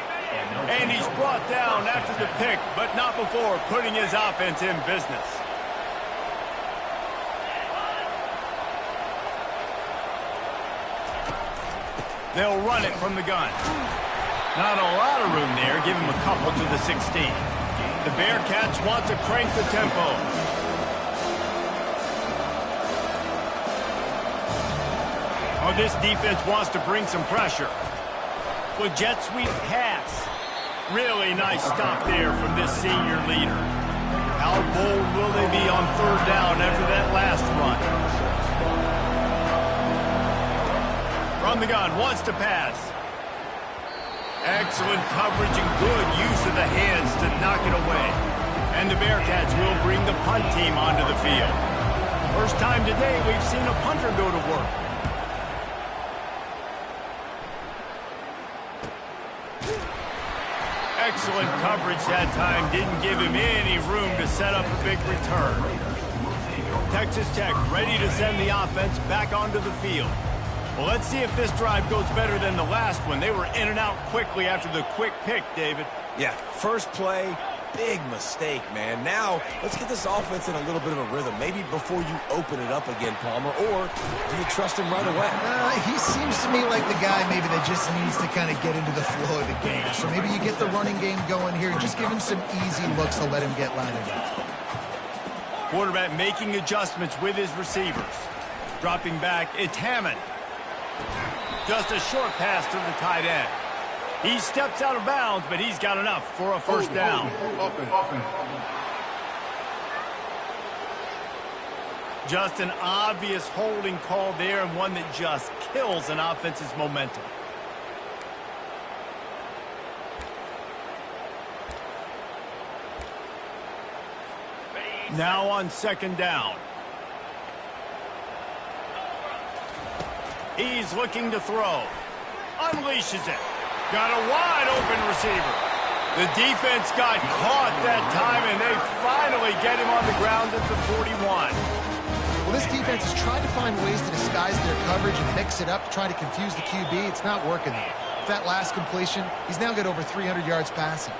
And he's brought down after the pick, but not before putting his offense in business. They'll run it from the gun. Not a lot of room there. Give him a couple to the 16. The Bearcats want to crank the tempo. Oh, this defense wants to bring some pressure. With jet sweep pass. Really nice stop there from this senior leader. How bold will they be on 3rd down after that last run? From the gun, wants to pass. Excellent coverage and good use of the hands to knock it away. And the Bearcats will bring the punt team onto the field. First time today we've seen a punter go to work. Excellent coverage that time. Didn't give him any room to set up a big return. Texas Tech ready to send the offense back onto the field. Well, let's see if this drive goes better than the last one. They were in and out quickly after the quick pick, David. Yeah, first play, big mistake, man. Now, let's get this offense in a little bit of a rhythm. Maybe before you open it up again, Palmer, or do you trust him right away? He seems to me like the guy maybe that just needs to kind of get into the flow of the game. So maybe you get the running game going here. Just give him some easy looks to let him get lined up. Quarterback making adjustments with his receivers. Dropping back, it's Hammond. Just a short pass to the tight end. He steps out of bounds, but he's got enough for a first down. Just an obvious holding call there, and one that just kills an offense's momentum. Now on second down. He's looking to throw. Unleashes it. Got a wide open receiver. The defense got caught that time, and they finally get him on the ground at the 41. Well, this defense is trying to find ways to disguise their coverage and mix it up to try to confuse the QB. It's not working though. With that last completion, he's now got over 300 yards passing.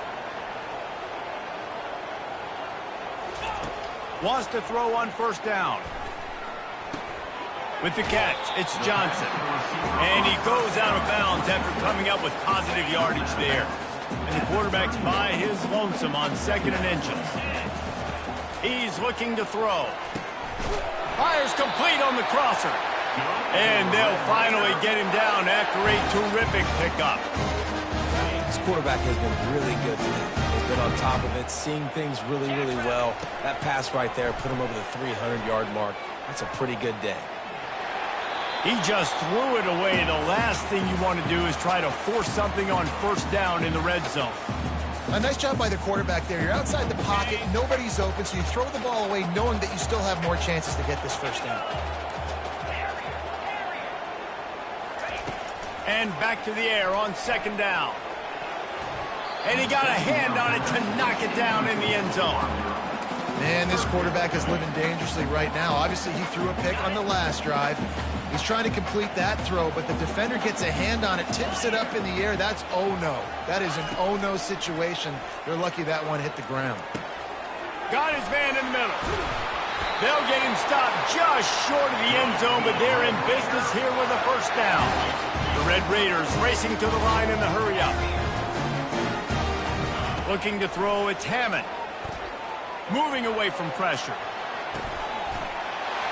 Wants to throw on first down. With the catch, it's Johnson. And he goes out of bounds after coming up with positive yardage there. And the quarterback's by his lonesome on second and inches. He's looking to throw. Fires complete on the crosser. And they'll finally get him down after a terrific pickup. This quarterback has been really good today. He's been on top of it, seeing things really, really well. That pass right there put him over the 300-yard mark. That's a pretty good day. He just threw it away. The last thing you want to do is try to force something on first down in the red zone. A nice job by the quarterback there. You're outside the pocket, nobody's open, so you throw the ball away knowing that you still have more chances to get this first down. And back to the air on second down. And he got a hand on it to knock it down in the end zone. Man, this quarterback is living dangerously right now. Obviously, he threw a pick on the last drive. He's trying to complete that throw, but the defender gets a hand on it, tips it up in the air. That's oh-no. That is an oh-no situation. They're lucky that one hit the ground. Got his man in the middle. They'll get him stopped just short of the end zone, but they're in business here with a first down. The Red Raiders racing to the line in the hurry-up. Looking to throw, it's Hammond. Moving away from pressure.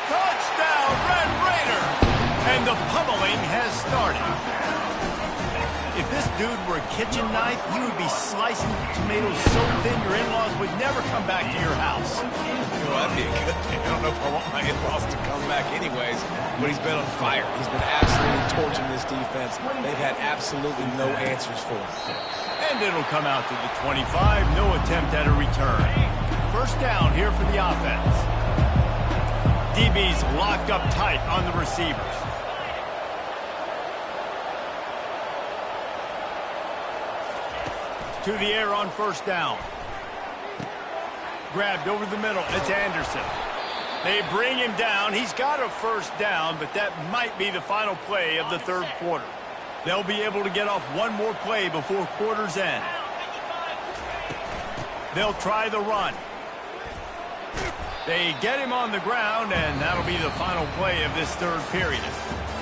Touchdown, Red Raider! And the pummeling has started. If this dude were a kitchen knife, you would be slicing tomatoes so thin your in-laws would never come back to your house. Well, that'd be a good thing. I don't know if I want my in-laws to come back anyways, but he's been on fire. He's been absolutely torching this defense. They've had absolutely no answers for him. And it'll come out to the 25. No attempt at a return. First down here for the offense. DB's locked up tight on the receivers. To the air on first down. Grabbed over the middle. It's Anderson. They bring him down. He's got a first down, but that might be the final play of the third quarter. They'll be able to get off one more play before quarter's end. They'll try the run. They get him on the ground, and that'll be the final play of this third period.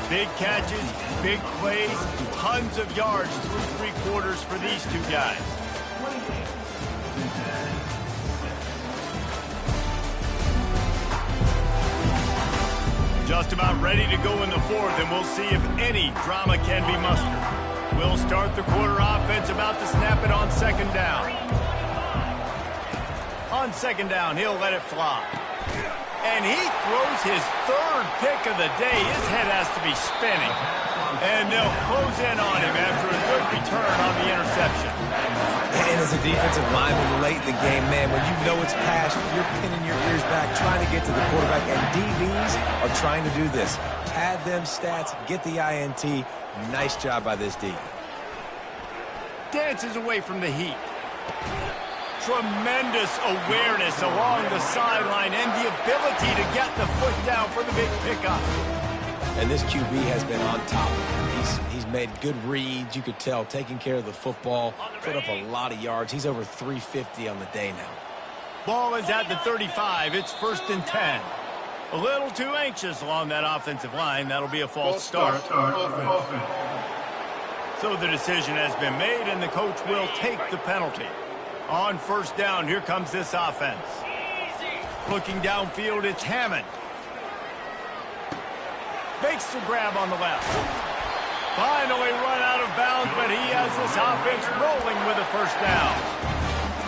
Big catches, big plays, tons of yards through three quarters for these two guys. Just about ready to go in the fourth, and we'll see if any drama can be mustered. We'll start the quarter offense, about to snap it on second down. On second down, he'll let it fly. And he throws his third pick of the day. His head has to be spinning. And they'll close in on him after a good return on the interception. And as a defensive lineman late in the game, man, when you know it's past, you're pinning your ears back, trying to get to the quarterback. And DBs are trying to do this. Pad them stats, get the INT. Nice job by this D. Dances away from the heat. Tremendous awareness along the sideline and the ability to get the foot down for the big pickup. And this QB has been on top of him. He's made good reads, you could tell, taking care of the football, put up a lot of yards. He's over 350 on the day now. Ball is at the 35. It's 1st and 10. A little too anxious along that offensive line. That'll be a false start. So the decision has been made, and the coach will take the penalty. On 1st down, here comes this offense. Looking downfield, it's Hammond. Makes the grab on the left. Finally run out of bounds, but he has this offense rolling with a 1st down.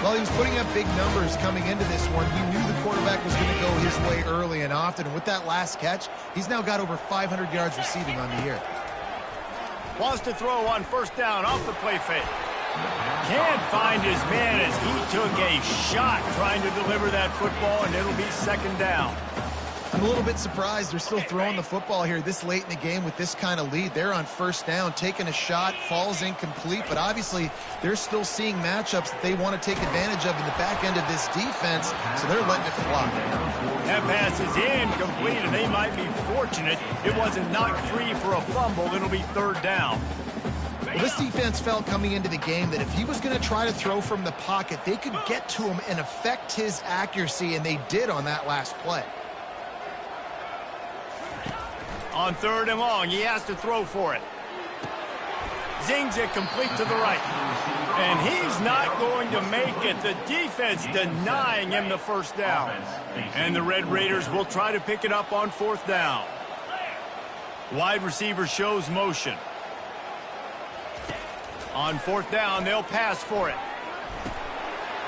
Well, he was putting up big numbers coming into this one. He knew the quarterback was going to go his way early and often. And with that last catch, he's now got over 500 yards receiving on the year. Wants to throw on 1st down off the play fake. Can't find his man as he took a shot trying to deliver that football, and it'll be 2nd down. I'm a little bit surprised they're still throwing the football here this late in the game with this kind of lead. They're on 1st down, taking a shot, falls incomplete, but obviously they're still seeing matchups that they want to take advantage of in the back end of this defense, so they're letting it fly. That pass is incomplete, and they might be fortunate it wasn't knocked free for a fumble. It'll be 3rd down. Well, this defense felt coming into the game that if he was going to try to throw from the pocket, they could get to him and affect his accuracy, and they did on that last play. On 3rd and long, he has to throw for it. Zings it complete to the right. And he's not going to make it. The defense denying him the 1st down. And the Red Raiders will try to pick it up on 4th down. Wide receiver shows motion. On 4th down, they'll pass for it.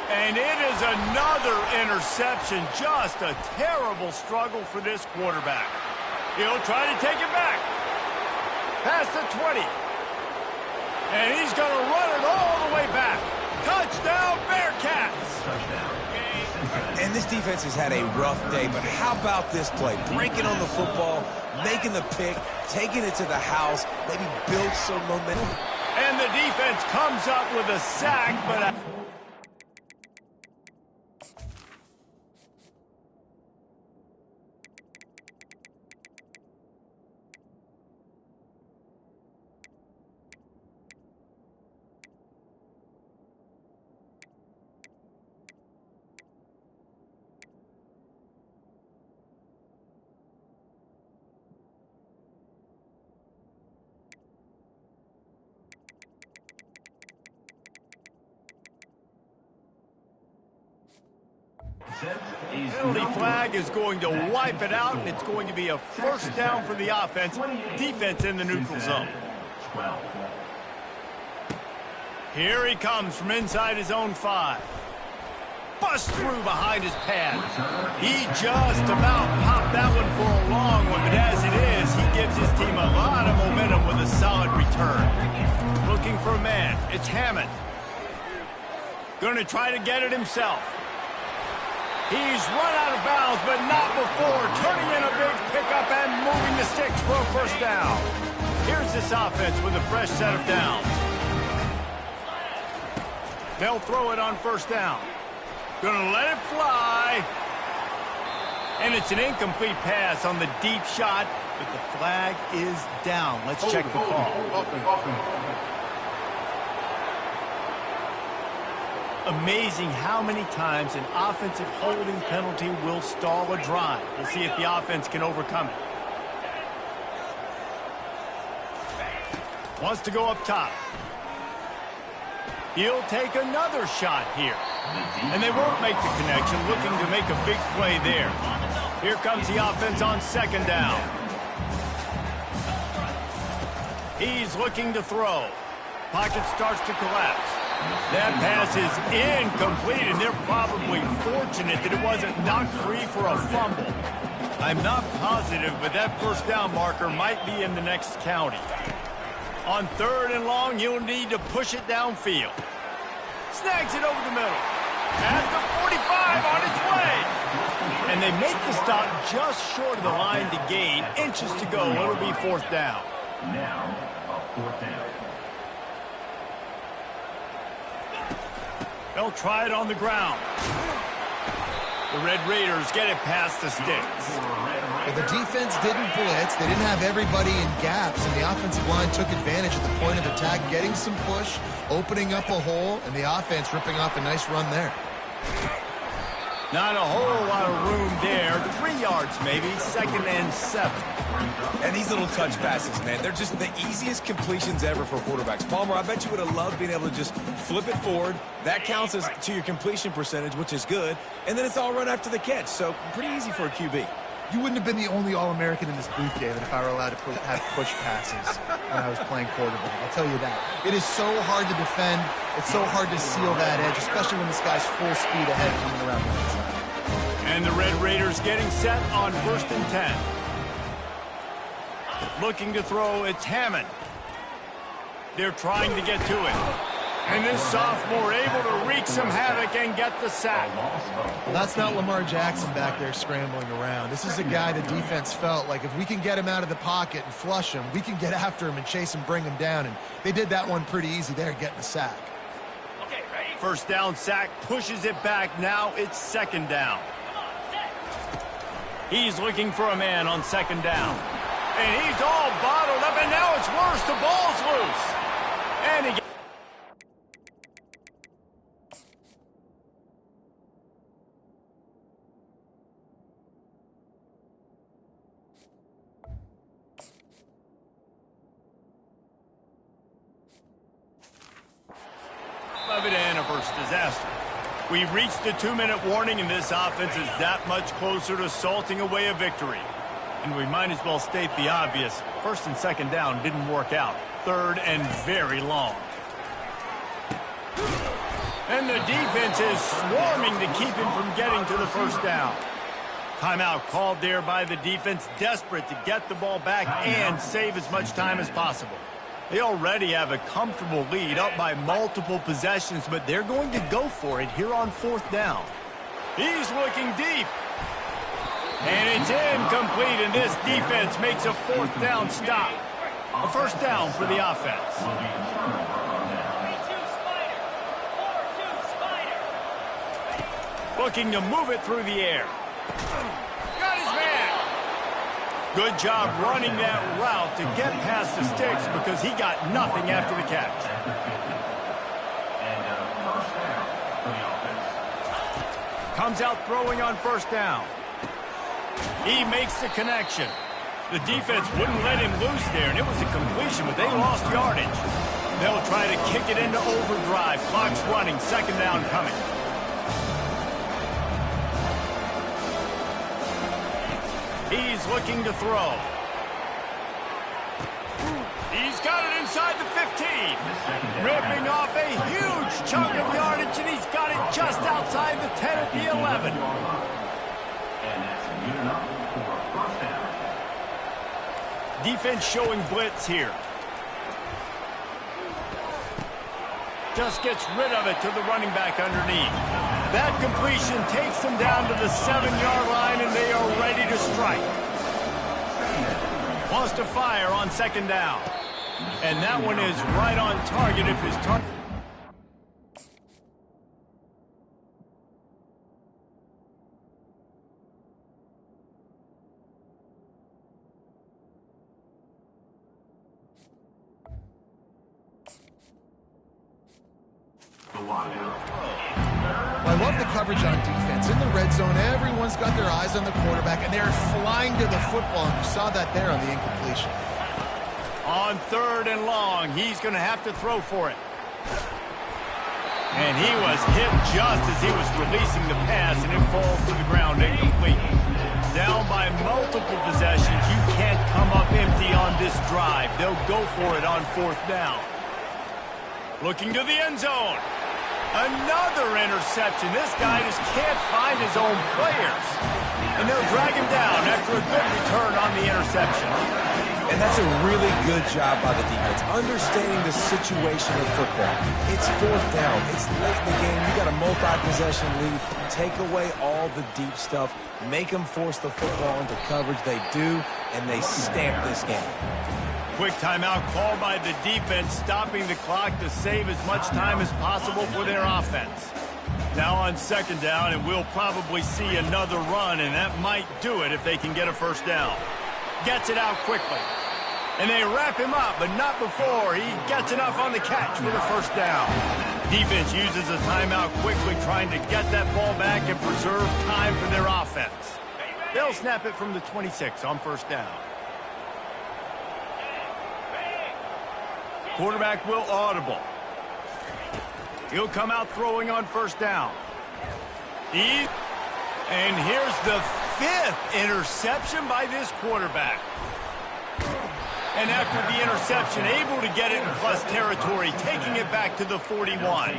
And it is another interception. Just a terrible struggle for this quarterback. He'll try to take it back. Past the 20. And he's going to run it all the way back. Touchdown, Bearcats! And this defense has had a rough day, but how about this play? Breaking on the football, making the pick, taking it to the house, maybe build some momentum. And the defense comes up with a sack, but... penalty flag is going to wipe it out, and it's going to be a 1st down for the offense. Defense in the neutral zone. Here he comes from inside his own 5. Bust through behind his pad. He just about popped that one for a long one, but as it is, he gives his team a lot of momentum with a solid return. Looking for a man. It's Hammond. Going to try to get it himself. He's run out of bounds, but not before turning in a big pickup and moving the sticks for a 1st down. Here's this offense with a fresh set of downs. They'll throw it on 1st down. Gonna let it fly. And it's an incomplete pass on the deep shot, but the flag is down. Let's check the call. Amazing how many times an offensive holding penalty will stall a drive. We'll see if the offense can overcome it. Wants to go up top. He'll take another shot here. And they won't make the connection, looking to make a big play there. Here comes the offense on 2nd down. He's looking to throw. Pocket starts to collapse. That pass is incomplete, and they're probably fortunate that it wasn't knocked free for a fumble. I'm not positive, but that 1st down marker might be in the next county. On 3rd and long, you'll need to push it downfield. Snags it over the middle. At the 45 on its way. And they make the stop just short of the line to gain. Inches to go. It'll be 4th down. Now, a 4th down. They'll try it on the ground. The Red Raiders get it past the sticks. Well, the defense didn't blitz. They didn't have everybody in gaps, and the offensive line took advantage of the point of attack, getting some push, opening up a hole, and the offense ripping off a nice run there. Not a whole lot of room there. 3 yards maybe, 2nd and 7. And these little touch passes, man, they're just the easiest completions ever for quarterbacks. Palmer, I bet you would have loved being able to just flip it forward. That counts as to your completion percentage, which is good. And then it's all run after the catch, so pretty easy for a QB. You wouldn't have been the only All-American in this booth, David, if I were allowed to have push passes when I was playing quarterback. I'll tell you that. It is so hard to defend. It's so hard to seal that edge, especially when this guy's full speed ahead coming around the inside. And the Red Raiders getting set on 1st and 10. Looking to throw, it's Hammond. They're trying to get to it. And this sophomore able to wreak some havoc and get the sack. Well, that's not Lamar Jackson back there scrambling around. This is a guy the defense felt like if we can get him out of the pocket and flush him, we can get after him and chase him, bring him down. And they did that one pretty easy there, getting the sack. First down sack, pushes it back. Now it's 2nd down. He's looking for a man on 2nd down. And he's all bottled up, and now it's worse. The ball's loose. And he gets... of it and a first disaster. We've reached the 2-minute warning, and this offense is that much closer to salting away a victory. And we might as well state the obvious. 1st and 2nd down didn't work out. 3rd and very long. And the defense is swarming to keep him from getting to the 1st down. Timeout called there by the defense, desperate to get the ball back and save as much time as possible. They already have a comfortable lead, up by multiple possessions, but they're going to go for it here on 4th down. He's looking deep. And it's incomplete, and this defense makes a 4th down stop. A 1st down for the offense. Looking to move it through the air. Got his man. Good job running that route to get past the sticks because he got nothing after the catch. Comes out throwing on 1st down. He makes the connection. The defense wouldn't let him loose there, and it was a completion, but they lost yardage. They'll try to kick it into overdrive. Clock's running. 2nd down coming. He's looking to throw. He's got it inside the 15. Ripping off a huge chunk of yardage, and he's got it just outside the 10 at the 11. Defense showing blitz here. Just gets rid of it to the running back underneath. That completion takes them down to the 7-yard line, and they are ready to strike. Wants to fire on 2nd down. And that one is right on target if his target. I love the coverage on defense. In the red zone, everyone's got their eyes on the quarterback, and they're flying to the football, and you saw that there on the incompletion. On 3rd and long, he's going to have to throw for it. And he was hit just as he was releasing the pass, and it falls to the ground incomplete. Down by multiple possessions, you can't come up empty on this drive. They'll go for it on 4th down. Looking to the end zone. Another interception. This guy just can't find his own players. And they'll drag him down after a good return on the interception. And that's a really good job by the defense, understanding the situation of football. It's 4th down. It's late in the game. You got a multi-possession lead. Take away all the deep stuff. Make them force the football into coverage. They do, and they stamp this game. Quick timeout called by the defense, stopping the clock to save as much time as possible for their offense. Now on second down, and we'll probably see another run, and that might do it if they can get a first down. Gets it out quickly. And they wrap him up, but not before he gets enough on the catch for the first down. Defense uses a timeout quickly, trying to get that ball back and preserve time for their offense. They'll snap it from the 26 on first down. Quarterback will audible. He'll come out throwing on first down. And here's the 5th interception by this quarterback. And after the interception, able to get it in plus territory, taking it back to the 41.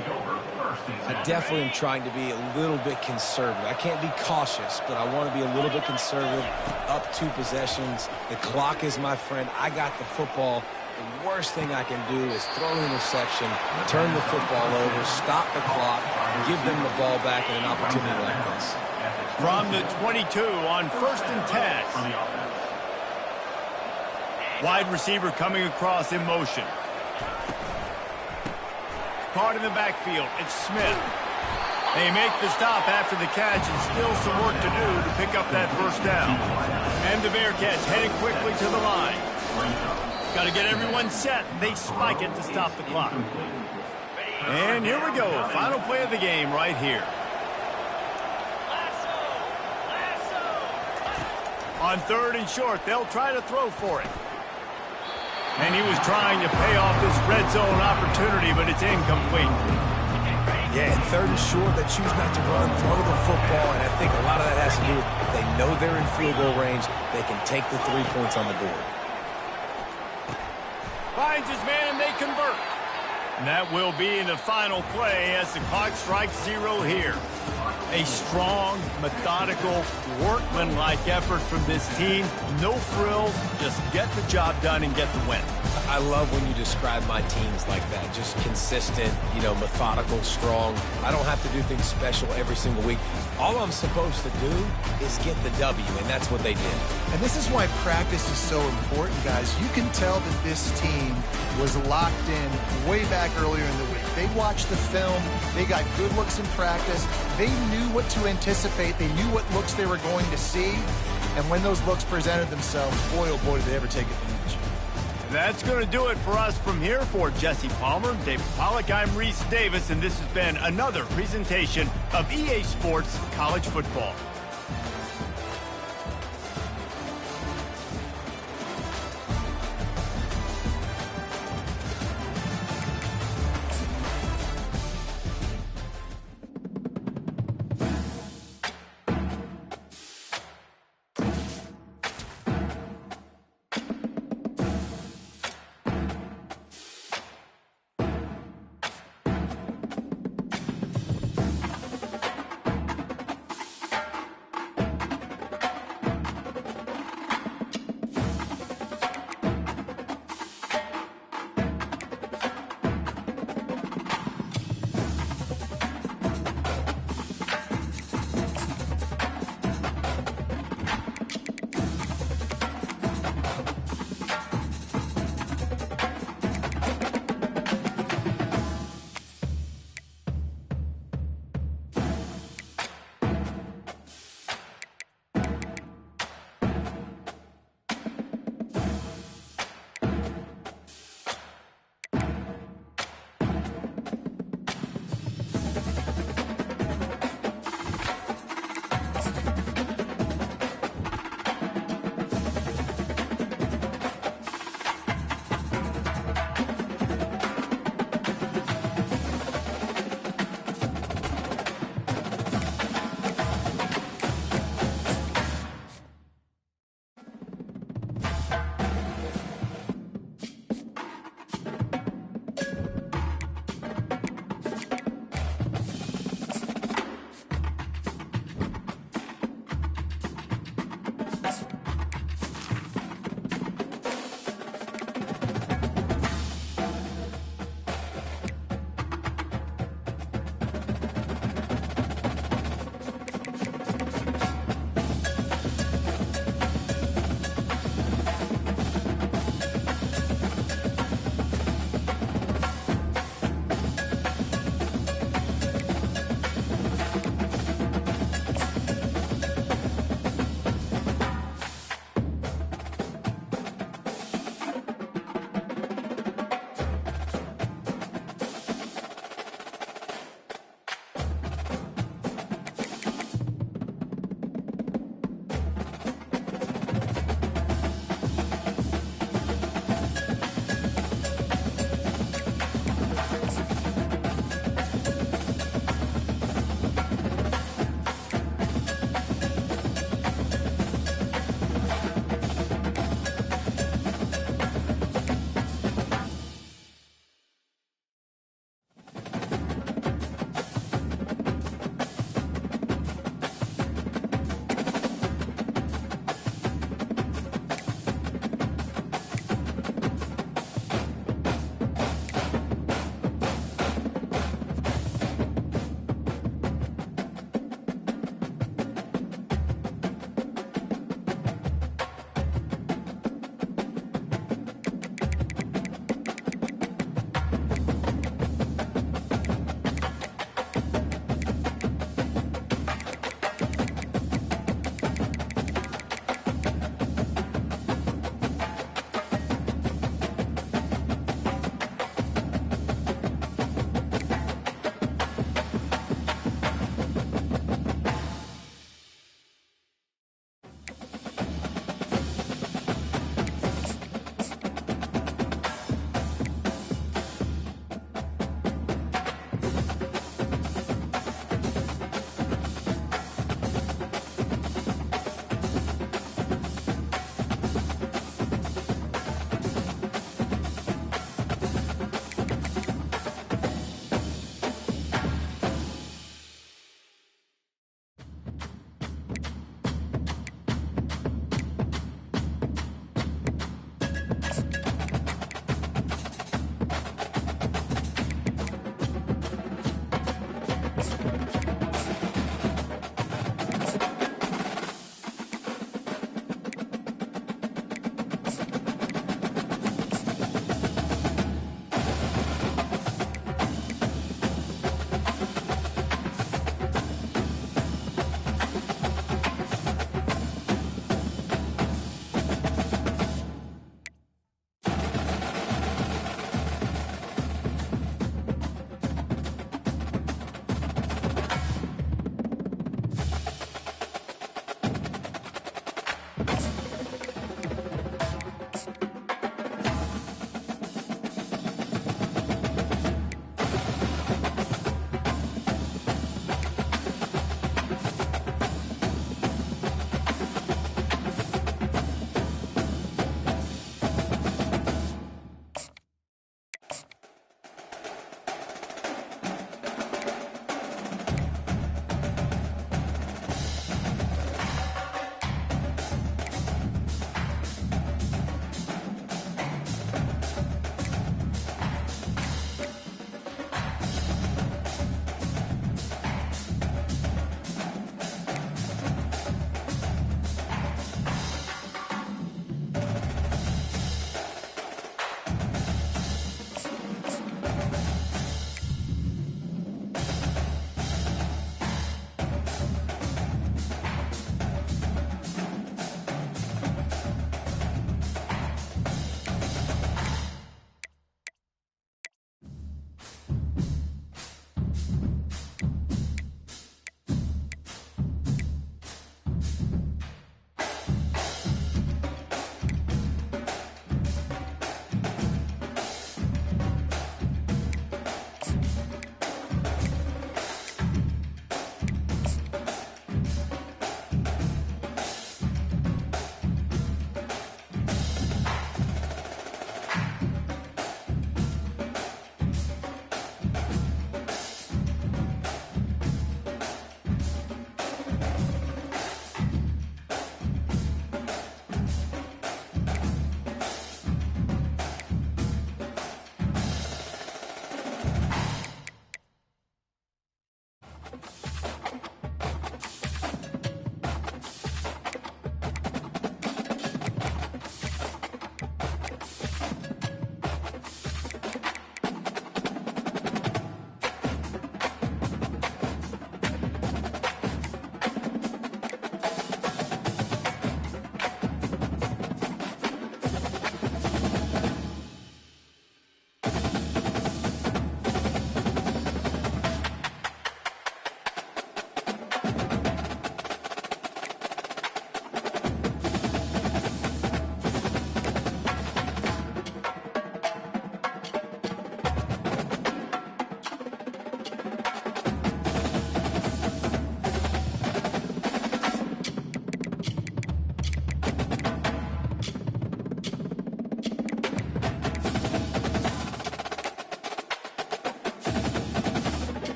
I definitely am trying to be a little bit conservative. I can't be cautious, but I want to be a little bit conservative. Up 2 possessions. The clock is my friend. I got the football. The worst thing I can do is throw an interception, turn the football over, stop the clock, give them the ball back in an opportunity like this. From the 22 on 1st and 10. Wide receiver coming across in motion. Caught in the backfield. It's Smith. They make the stop after the catch, and still some work to do to pick up that first down. And the Bearcats heading quickly to the line. Got to get everyone set. They spike it to stop the clock. And here we go. Final play of the game right here. On 3rd and short, they'll try to throw for it. And he was trying to pay off this red zone opportunity, but it's incomplete. Yeah, and 3rd and short, they choose not to run, throw the football, and I think a lot of that has to do with they know they're in field goal range. They can take the 3 points on the board. Finds his man, and they convert. And that will be in the final play as the clock strikes 0 here. A strong, methodical, workmanlike effort from this team. No frills, just get the job done and get the win. I love when you describe my teams like that. Just consistent, methodical, strong. I don't have to do things special every single week. All I'm supposed to do is get the W, and that's what they did. And this is why practice is so important, guys. You can tell that this team was locked in way back earlier in the week. They watched the film. They got good looks in practice. They knew what to anticipate. They knew what looks they were going to see. And when those looks presented themselves, boy, oh boy, did they ever take advantage. That's going to do it for us from here. For Jesse Palmer, David Pollack, I'm Reese Davis, and this has been another presentation of EA Sports College Football.